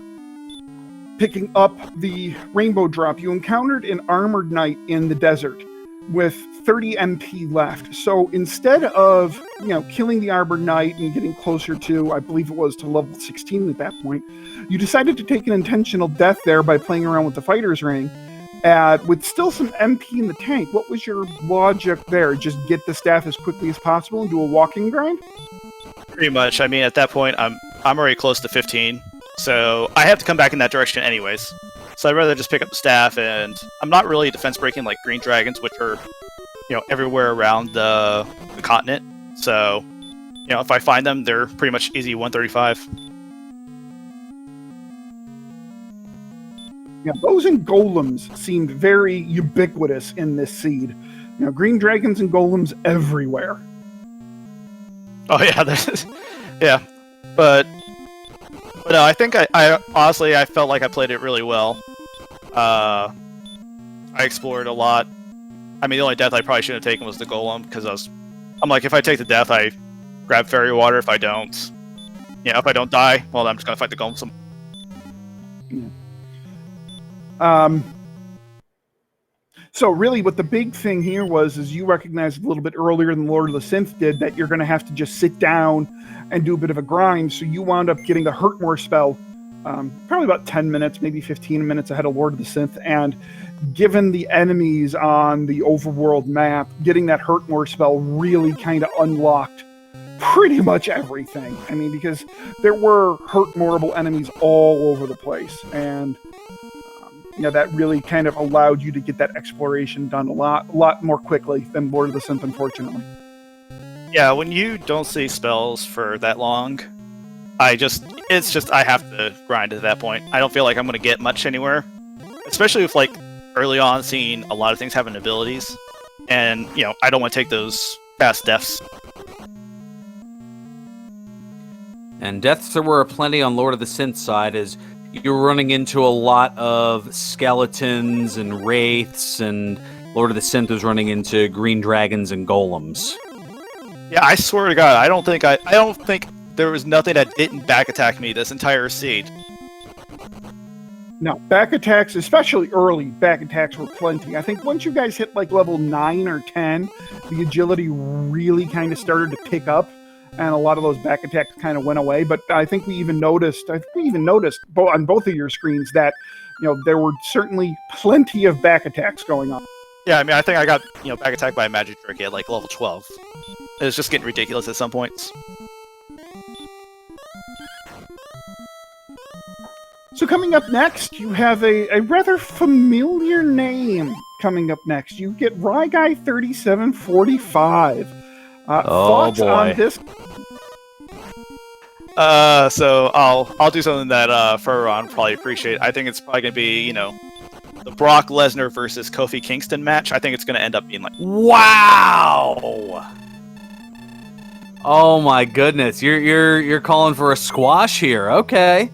[SPEAKER 2] picking up the rainbow drop, you encountered an armored knight in the desert with 30 MP left. So instead of, killing the armored knight and getting closer to, I believe it was to level 16 at that point, you decided to take an intentional death there by playing around with the fighter's ring. With still some MP in the tank, what was your logic there? Just get the staff as quickly as possible and do a walking grind?
[SPEAKER 3] Pretty much. I mean, at that point, I'm already close to 15, so I have to come back in that direction anyways. So I'd rather just pick up the staff, and I'm not really defense breaking like green dragons, which are, everywhere around the continent. So you know, if I find them, they're pretty much easy 135.
[SPEAKER 2] Yeah, those and golems seemed very ubiquitous in this seed. You know, green dragons and golems everywhere.
[SPEAKER 3] Oh yeah, there's, yeah, but no, I think I honestly I felt like I played it really well. I explored a lot. I mean, the only death I probably shouldn't have taken was the golem because I'm like, if I take the death, I grab fairy water. If I don't, if I don't die, well, I'm just gonna fight the golem.
[SPEAKER 2] So really what the big thing here is you recognized a little bit earlier than Lord of the Synth did that you're going to have to just sit down and do a bit of a grind. So you wound up getting the Hurt More spell probably about 10 minutes, maybe 15 minutes ahead of Lord of the Synth. And given the enemies on the overworld map, getting that Hurt More spell really kind of unlocked pretty much everything. I mean, because there were Hurt Moreable enemies all over the place. And that really kind of allowed you to get that exploration done a lot more quickly than Lord of the Synth, unfortunately.
[SPEAKER 3] Yeah, when you don't see spells for that long, I have to grind at that point. I don't feel like I'm going to get much anywhere, especially with like early on seeing a lot of things having abilities, and I don't want to take those fast deaths.
[SPEAKER 1] And deaths there were plenty on Lord of the Synth side, as you were running into a lot of skeletons and wraiths, and Lord of the Synth was running into green dragons and golems.
[SPEAKER 3] Yeah, I swear to God, I don't think there was nothing that didn't back attack me this entire seed.
[SPEAKER 2] No, back attacks, especially early back attacks, were plenty. I think once you guys hit like level 9 or 10, the agility really kind of started to pick up, and a lot of those back attacks kind of went away. But I think we even noticed on both of your screens that there were certainly plenty of back attacks going on.
[SPEAKER 3] Yeah, I mean, I think I got back attacked by a magic trick at like level 12. It was just getting ridiculous at some points.
[SPEAKER 2] So coming up next, you have a rather familiar name coming up next. You get Ryguy 3745. Thoughts
[SPEAKER 1] boy.
[SPEAKER 2] on this?
[SPEAKER 3] So I'll do something that Furron probably appreciate. I think it's probably gonna be the Brock Lesnar versus Kofi Kingston match. I think it's gonna end up being like,
[SPEAKER 1] wow! Oh my goodness, you're calling for a squash here? Okay.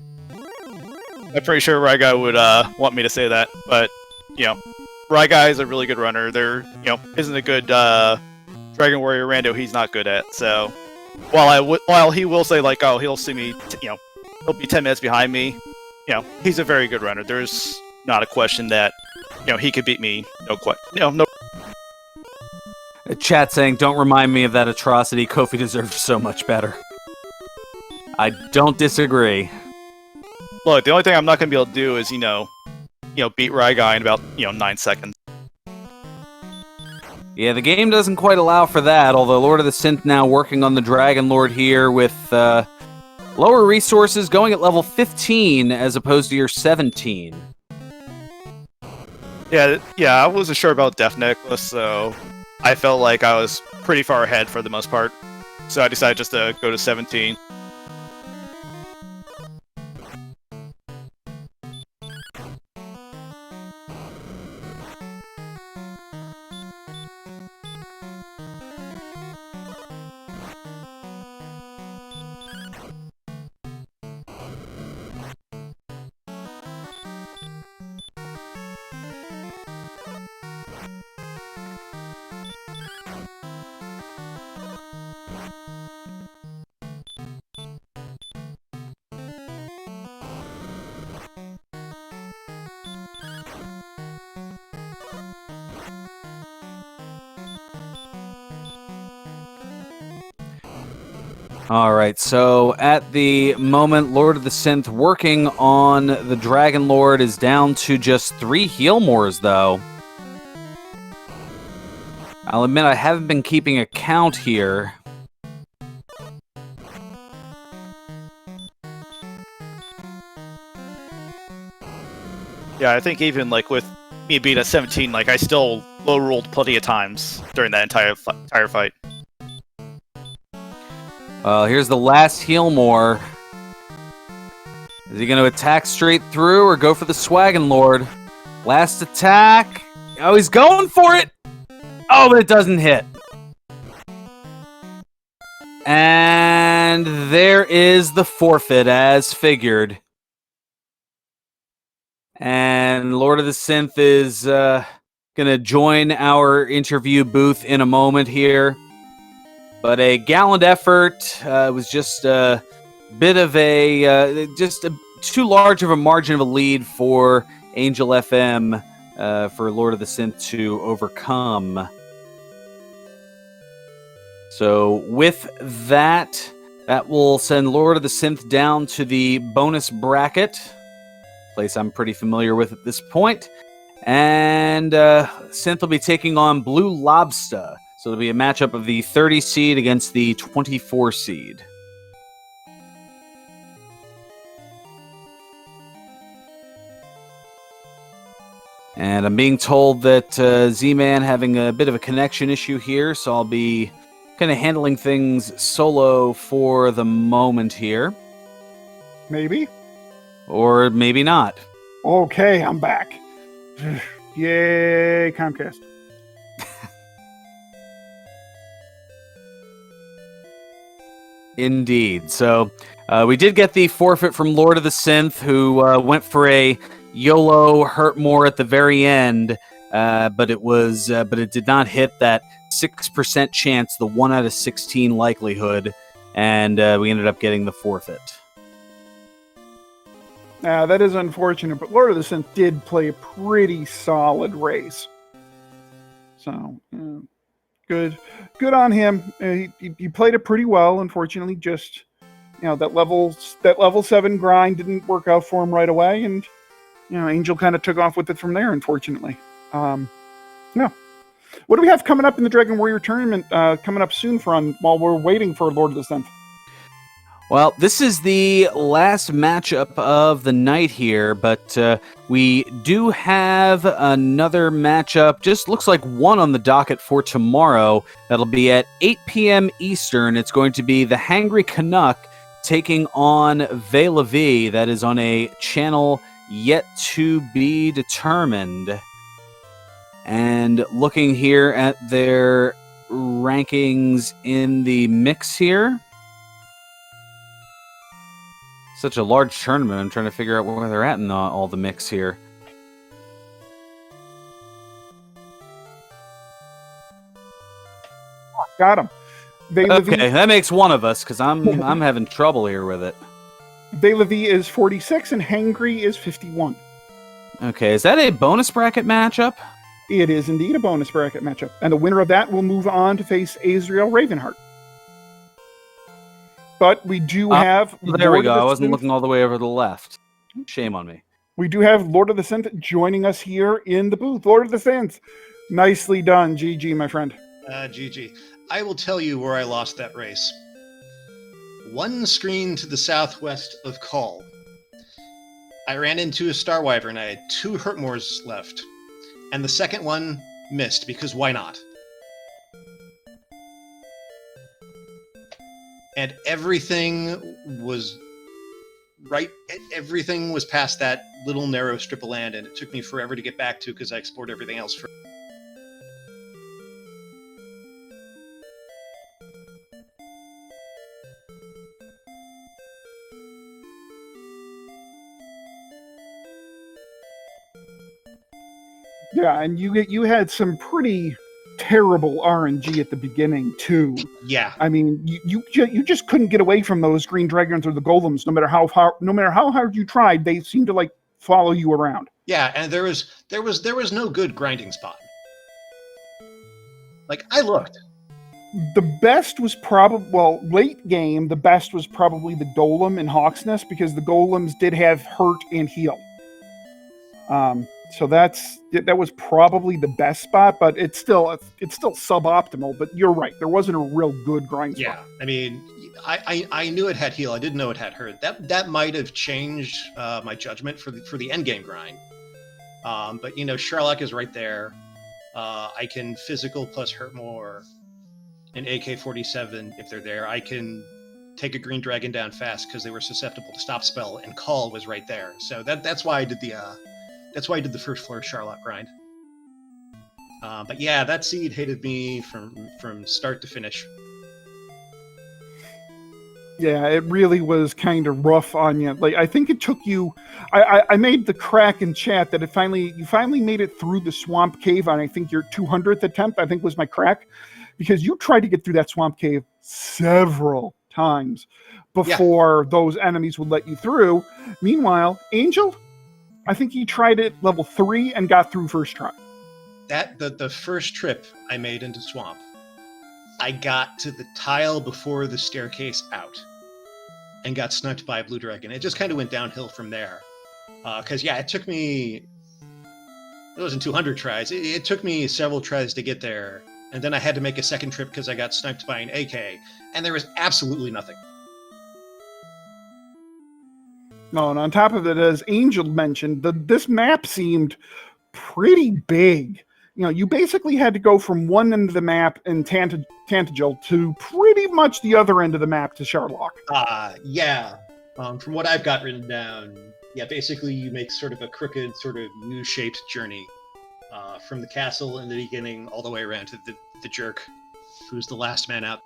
[SPEAKER 3] I'm pretty sure Ryguy would want me to say that, but Ryguy is a really good runner. There isn't a good Dragon Warrior Rando he's not good at. So while he will say like, oh, he'll see me, he'll be 10 minutes behind me. He's a very good runner. There's not a question that he could beat me. No.
[SPEAKER 1] Chat saying, don't remind me of that atrocity. Kofi deserves so much better. I don't disagree.
[SPEAKER 3] Look, the only thing I'm not gonna be able to do is beat Ryguy in about 9 seconds.
[SPEAKER 1] Yeah, the game doesn't quite allow for that, although Lord of the Synth now working on the Dragon Lord here with lower resources, going at level 15 as opposed to your 17.
[SPEAKER 3] Yeah, I wasn't sure about Death Necklace, so I felt like I was pretty far ahead for the most part. So I decided just to go to 17.
[SPEAKER 1] Alright, so at the moment, Lord of the Synth working on the Dragon Lord is down to just 3 heal mores, though. I'll admit I haven't been keeping a count here.
[SPEAKER 3] Yeah, I think even like with me being at 17, like I still low rolled plenty of times during that entire fight.
[SPEAKER 1] Here's the last heal more. Is he going to attack straight through or go for the Swaggin' Lord? Last attack. Oh, he's going for it. Oh, but it doesn't hit. And there is the forfeit as figured. And Lord of the Synth is going to join our interview booth in a moment here. But a gallant effort was just a bit of too large of a margin of a lead for Angel FM for Lord of the Synth to overcome. So with that will send Lord of the Synth down to the bonus bracket, place I'm pretty familiar with at this point. And Synth will be taking on Blue Lobster. So it'll be a matchup of the 30 seed against the 24 seed. And I'm being told that Z-Man having a bit of a connection issue here, so I'll be kind of handling things solo for the moment here.
[SPEAKER 2] Maybe.
[SPEAKER 1] Or maybe not.
[SPEAKER 2] Okay, I'm back. Yay, Comcast.
[SPEAKER 1] Indeed. So we did get the forfeit from Lord of the Synth, who went for a YOLO hurt more at the very end, but it did not hit that 6% chance, the 1 out of 16 likelihood, and we ended up getting the forfeit.
[SPEAKER 2] That is unfortunate, but Lord of the Synth did play a pretty solid race. So, good on him. He played it pretty well. Unfortunately, just that level 7 grind didn't work out for him right away, and Angel kind of took off with it from there. Unfortunately, no. What do we have coming up in the Dragon Warrior tournament? Coming up soon while we're waiting for Lord of the Synth.
[SPEAKER 1] Well, this is the last matchup of the night here, but we do have another matchup. Just looks like one on the docket for tomorrow. That'll be at 8 p.m. Eastern. It's going to be the Hangry Canuck taking on Velavi. That is on a channel yet to be determined. And looking here at their rankings in the mix here. Such a large tournament. I'm trying to figure out where they're at in all the mix here.
[SPEAKER 2] Got him.
[SPEAKER 1] Okay, that makes one of us because I'm having trouble here with it.
[SPEAKER 2] Velavi is 46 and Hangry is 51.
[SPEAKER 1] Okay, is that a bonus bracket matchup?
[SPEAKER 2] It is indeed a bonus bracket matchup, and the winner of that will move on to face Azrael Ravenheart. But we do have...
[SPEAKER 1] there we go. I wasn't looking all the way over to the left. Shame on me.
[SPEAKER 2] We do have Lord of the Synth joining us here in the booth. Lord of the Synth, nicely done. GG, my friend.
[SPEAKER 4] GG. I will tell you where I lost that race. One screen to the southwest of Call. I ran into a Star Wyvern. I had 2 Hurtmores left. And the second one missed, because why not? And everything was past that little narrow strip of land, and it took me forever to get back to because I explored everything else first.
[SPEAKER 2] Yeah, and you had some pretty terrible RNG at the beginning too.
[SPEAKER 4] Yeah,
[SPEAKER 2] I mean, you just couldn't get away from those green dragons or the golems. No matter how hard you tried, they seemed to follow you around.
[SPEAKER 4] Yeah, and there was no good grinding spot. I looked.
[SPEAKER 2] The best was late game. The best was probably the golem in Hawksnest, because the golems did have hurt and heal. So that was probably the best spot, but it's still suboptimal. But you're right, there wasn't a real good grind spot.
[SPEAKER 4] Yeah, I mean, I knew it had heal. I didn't know it had hurt. That might have changed my judgment for the end game grind. But Sherlock is right there. I can physical plus hurt more, an AK-47 if they're there. I can take a green dragon down fast because they were susceptible to stop spell, and call was right there. So that's why I did the first floor Charlotte grind. But yeah, that seed hated me from start to finish.
[SPEAKER 2] Yeah, it really was kind of rough on you. Like, I think it took you. I made the crack in chat that you finally made it through the swamp cave on, I think, your 200th attempt. I think was my crack, because you tried to get through that swamp cave several times before those enemies would let you through. Meanwhile, Angel, I think he tried it level 3 and got through first try.
[SPEAKER 4] The first trip I made into swamp, I got to the tile before the staircase out and got snucked by a blue dragon. It just kind of went downhill from there. Because, it took me... It wasn't 200 tries. It took me several tries to get there. And then I had to make a second trip because I got snucked by an AK. And there was absolutely nothing.
[SPEAKER 2] No, and on top of it, as Angel mentioned, this map seemed pretty big. You basically had to go from one end of the map in Tantagel to pretty much the other end of the map to Charlock.
[SPEAKER 4] Yeah. From what I've got written down, basically you make sort of a crooked, sort of U-shaped journey from the castle in the beginning all the way around to the jerk, who's the last man out.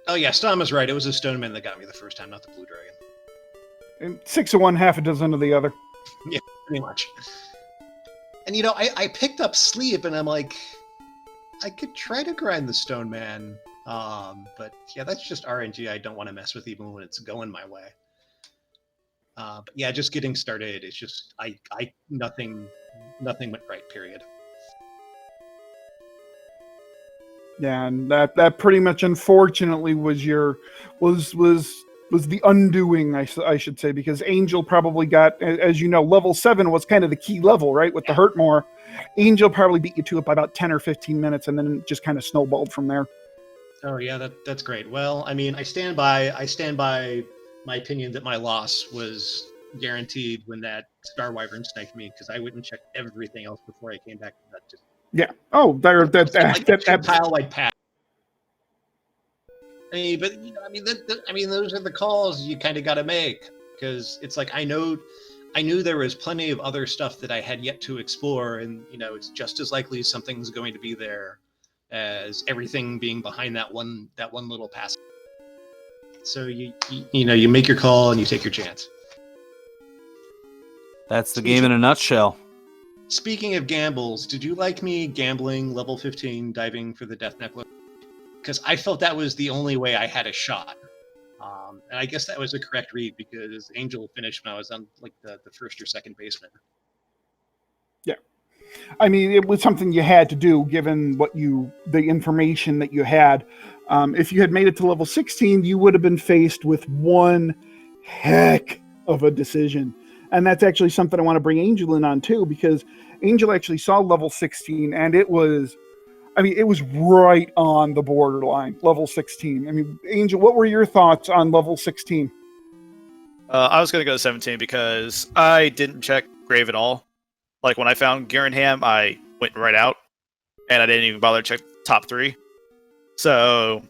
[SPEAKER 4] Oh yeah, Stom was right. It was a stone man that got me the first time, not the blue dragon.
[SPEAKER 2] And 6 of one, half a dozen of the other.
[SPEAKER 4] Yeah, pretty much. And I picked up sleep, and I'm like, I could try to grind the stone man, but that's just RNG. I don't want to mess with even when it's going my way. But just getting started. It's just nothing went right. Period.
[SPEAKER 2] Yeah, and that pretty much, unfortunately, was the undoing, I should say, because Angel probably got, as you know, level 7 was kind of the key level, right? With the hurt more. Angel probably beat you to it by about 10 or 15 minutes, and then it just kind of snowballed from there.
[SPEAKER 4] Oh yeah, that's great. Well, I mean, I stand by my opinion that my loss was guaranteed when that Star Wyvern sniped me, because I went and checked everything else before I came back to that.
[SPEAKER 2] Yeah. Oh, that
[SPEAKER 4] tile-wide path. But those are the calls you kind of got to make, because it's like I knew there was plenty of other stuff that I had yet to explore, and it's just as likely something's going to be there as everything being behind that one little pass. So you make your call and you take your chance.
[SPEAKER 1] That's the game in a nutshell.
[SPEAKER 4] Speaking of gambles, did you like me gambling level 15 diving for the death necklace? Because I felt that was the only way I had a shot. And I guess that was the correct read, because Angel finished when I was on like the first or second basement.
[SPEAKER 2] Yeah. I mean, it was something you had to do given the information that you had. If you had made it to level 16, you would have been faced with one heck of a decision. And that's actually something I want to bring Angel in on too, because Angel actually saw level 16, and it was right on the borderline, level 16. I mean, Angel, what were your thoughts on level 16?
[SPEAKER 3] I was going to go to 17 because I didn't check Grave at all. Like, when I found Garenham, I went right out, and I didn't even bother to check the top 3. So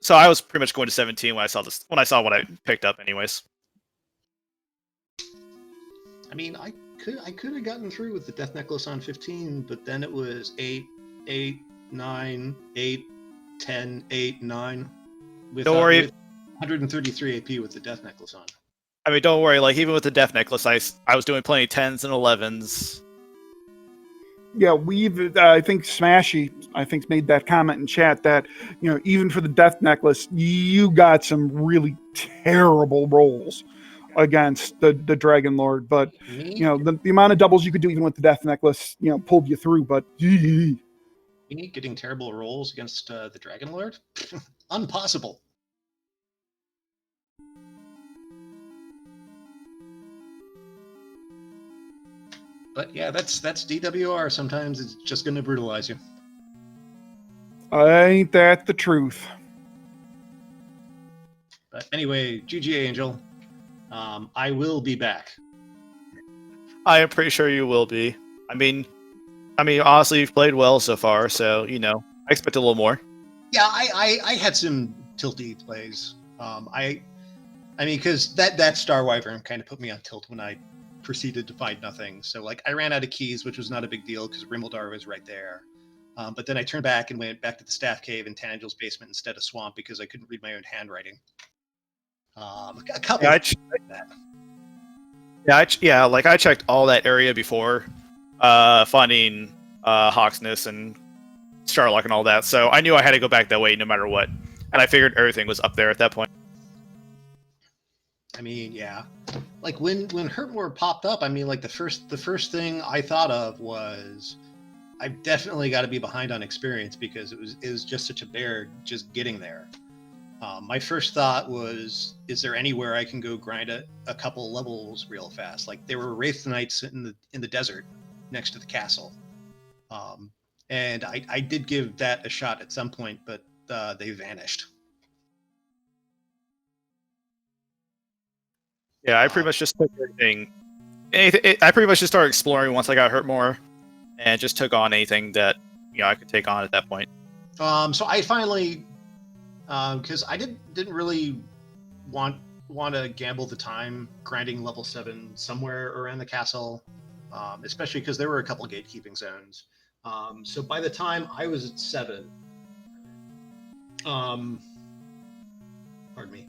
[SPEAKER 3] I was pretty much going to 17 when I saw what I picked up anyways.
[SPEAKER 4] I mean, I could have gotten through with the death necklace on 15, but then it was 8, 9, 8, 10, 8, 9.
[SPEAKER 3] Don't worry.
[SPEAKER 4] With 133 AP with the death necklace on.
[SPEAKER 3] I mean, don't worry. Like, even with the death necklace, I was doing plenty of 10s and 11s.
[SPEAKER 2] Yeah, I think Smashy, made that comment in chat that, even for the death necklace, you got some really terrible rolls against the Dragon Lord. But, the amount of doubles you could do even with the death necklace, pulled you through. But,
[SPEAKER 4] me getting terrible rolls against the Dragon Lord? Impossible. But yeah, that's DWR. Sometimes it's just going to brutalize you.
[SPEAKER 2] Ain't that the truth?
[SPEAKER 4] But anyway, GGA Angel, I will be back.
[SPEAKER 3] I am pretty sure you will be. I mean, honestly, you've played well so far, so I expect a little more.
[SPEAKER 4] Yeah, I had some tilty plays. I mean, because that Star Wyvern kind of put me on tilt when I proceeded to find nothing. So like I ran out of keys, which was not a big deal because Rimmildar was right there. But then I turned back and went back to the staff cave in Tangel's basement instead of Swamp because I couldn't read my own handwriting. A couple.
[SPEAKER 3] Yeah,
[SPEAKER 4] like that.
[SPEAKER 3] like I checked all that area before finding Hawksness and Starlock and all that, so I knew I had to go back that way no matter what. And I figured everything was up there at that point.
[SPEAKER 4] I mean, yeah. Like when Hurtmore popped up, I mean, like the first thing I thought of was I've definitely got to be behind on experience because it was just such a bear just getting there. My first thought was, is there anywhere I can go grind a couple levels real fast? Like there were Wraith Knights in the desert next to the castle, and I did give that a shot at some point, but they vanished.
[SPEAKER 3] Yeah, I pretty much just took everything. I pretty much just started exploring once I got hurt more, and just took on anything that I could take on at that point.
[SPEAKER 4] So I finally, because I didn't really want to gamble the time grinding level 7 somewhere around the castle, especially because there were a couple gatekeeping zones. So by the time I was at 7, pardon me.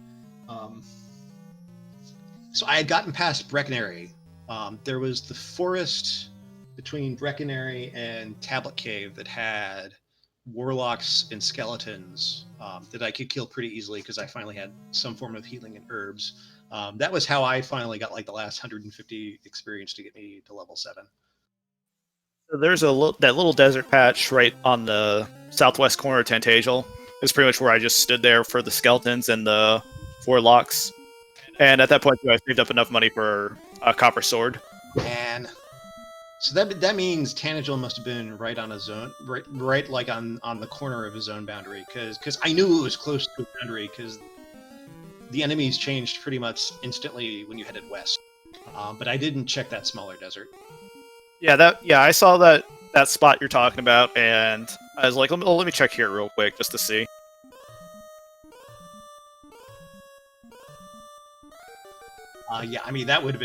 [SPEAKER 4] So I had gotten past Breckenary. There was the forest between Breckenary and Tablet Cave that had warlocks and skeletons that I could kill pretty easily because I finally had some form of healing and herbs. That was how I finally got like the last 150 experience to get me to level 7.
[SPEAKER 3] So there's that little desert patch right on the southwest corner of Tantagel. It's pretty much where I just stood there for the skeletons and the warlocks. And at that point, I saved up enough money for a copper sword.
[SPEAKER 4] And so that means Tanager must have been right on a zone, right like on the corner of his zone boundary, because I knew it was close to the boundary because the enemies changed pretty much instantly when you headed west. But I didn't check that smaller desert.
[SPEAKER 3] Yeah, I saw that spot you're talking about, and I was like, let me check here real quick just to see.
[SPEAKER 4] Yeah, I mean that would have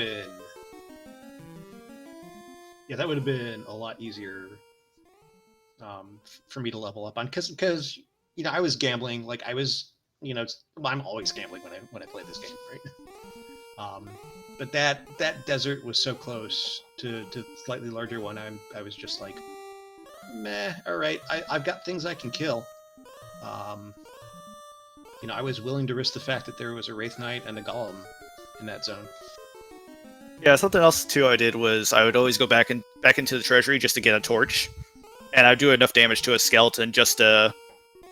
[SPEAKER 4] been a lot easier for me to level up on because I was gambling like I was I'm always gambling when I play this game, right? But that desert was so close to the slightly larger one. I was just like, meh, all right, I've got things I can kill. I was willing to risk the fact that there was a Wraith Knight and a Golem in that zone.
[SPEAKER 3] Yeah, something else too I did was I would always go back into the treasury just to get a torch, and I'd do enough damage to a skeleton just to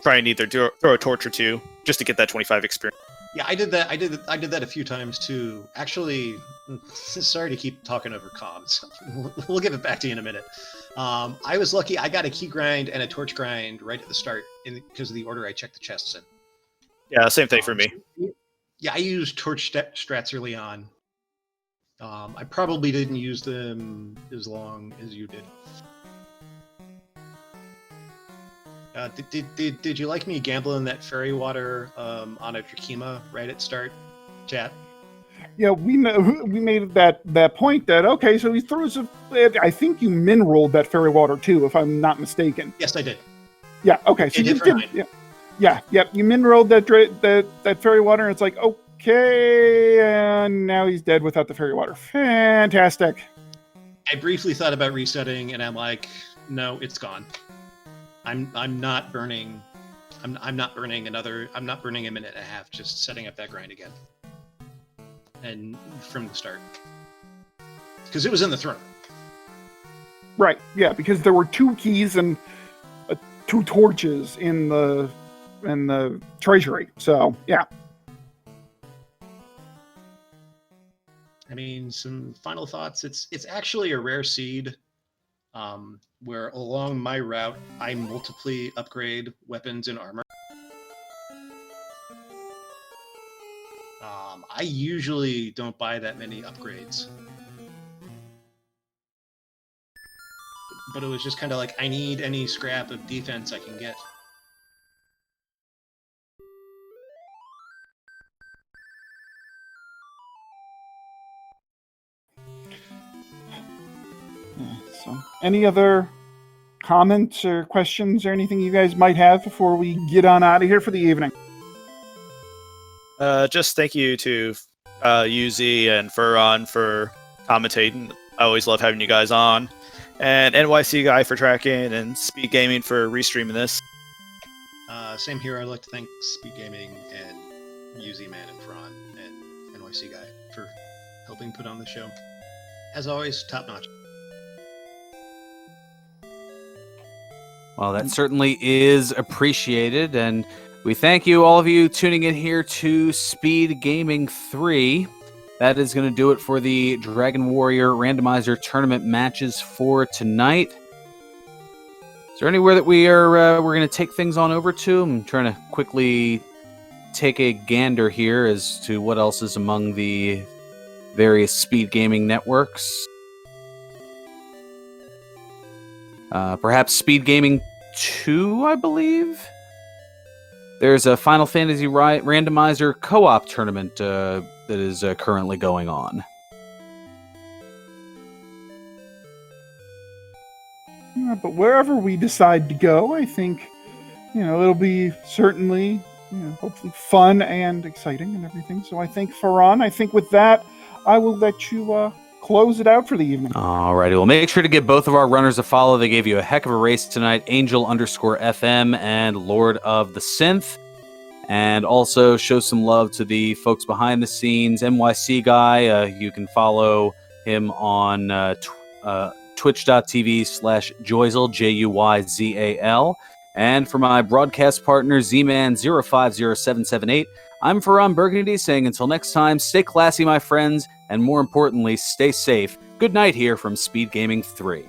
[SPEAKER 3] try and either throw a torch or two just to get that 25 experience.
[SPEAKER 4] Yeah, I did that. I did that a few times too. Actually, sorry to keep talking over comms. We'll give it back to you in a minute. I was lucky. I got a key grind and a torch grind right at the start because of the order I checked the chests in.
[SPEAKER 3] Yeah, same thing for me.
[SPEAKER 4] Yeah, I used torch strats early on. I probably didn't use them as long as you did. Did you like me gambling that fairy water on a Trakima right at start, chat?
[SPEAKER 2] Yeah, we made that point that okay, so he throws I think you min rolled that fairy water too, if I'm not mistaken.
[SPEAKER 4] Yes, I did.
[SPEAKER 2] Yeah. Okay. So you did. Yeah. You min rolled that fairy water, and it's like okay, and now he's dead without the fairy water. Fantastic.
[SPEAKER 4] I briefly thought about resetting, and I'm like, no, it's gone. I'm not burning. I'm not burning a minute and a half just setting up that grind again. And from the start, because it was in the throne.
[SPEAKER 2] Right. Yeah, because there were 2 keys and 2 torches in the treasury. So yeah.
[SPEAKER 4] I mean, some final thoughts. It's actually a rare seed. Where along my route, I multiply upgrade weapons and armor. I usually don't buy that many upgrades. But it was just kind of like, I need any scrap of defense I can get.
[SPEAKER 2] So, any other comments or questions or anything you guys might have before we get on out of here for the evening?
[SPEAKER 3] Just thank you to UZ and Furon for commentating. I always love having you guys on. And NYC Guy for tracking, and Speed Gaming for restreaming this.
[SPEAKER 4] Same here. I'd like to thank SpeedGaming and UZ Man and Fron and NYC Guy for helping put on the show. As always, top notch.
[SPEAKER 1] Well, that certainly is appreciated, and we thank you, all of you, tuning in here to Speed Gaming 3. That is going to do it for the Dragon Warrior Randomizer tournament matches for tonight. Is there anywhere that we're going to take things on over to? I'm trying to quickly take a gander here as to what else is among the various Speed Gaming networks. Perhaps Speed Gaming 2, I believe? There's a Final Fantasy Randomizer co-op tournament that is currently going on.
[SPEAKER 2] Yeah, but wherever we decide to go, I think, it'll be certainly, hopefully fun and exciting and everything. So I think, Farhan, with that, I will let you close it out for the evening.
[SPEAKER 1] Alrighty, well, make sure to give both of our runners a follow. They gave you a heck of a race tonight, Angel_FM and Lord of the Synth. And also show some love to the folks behind the scenes. NYC Guy, you can follow him on twitch.tv/Joyzal, Juyzal. And for my broadcast partner, Z-Man050778, I'm Farhan Burgundy saying until next time, stay classy, my friends, and more importantly, stay safe. Good night here from Speed Gaming 3.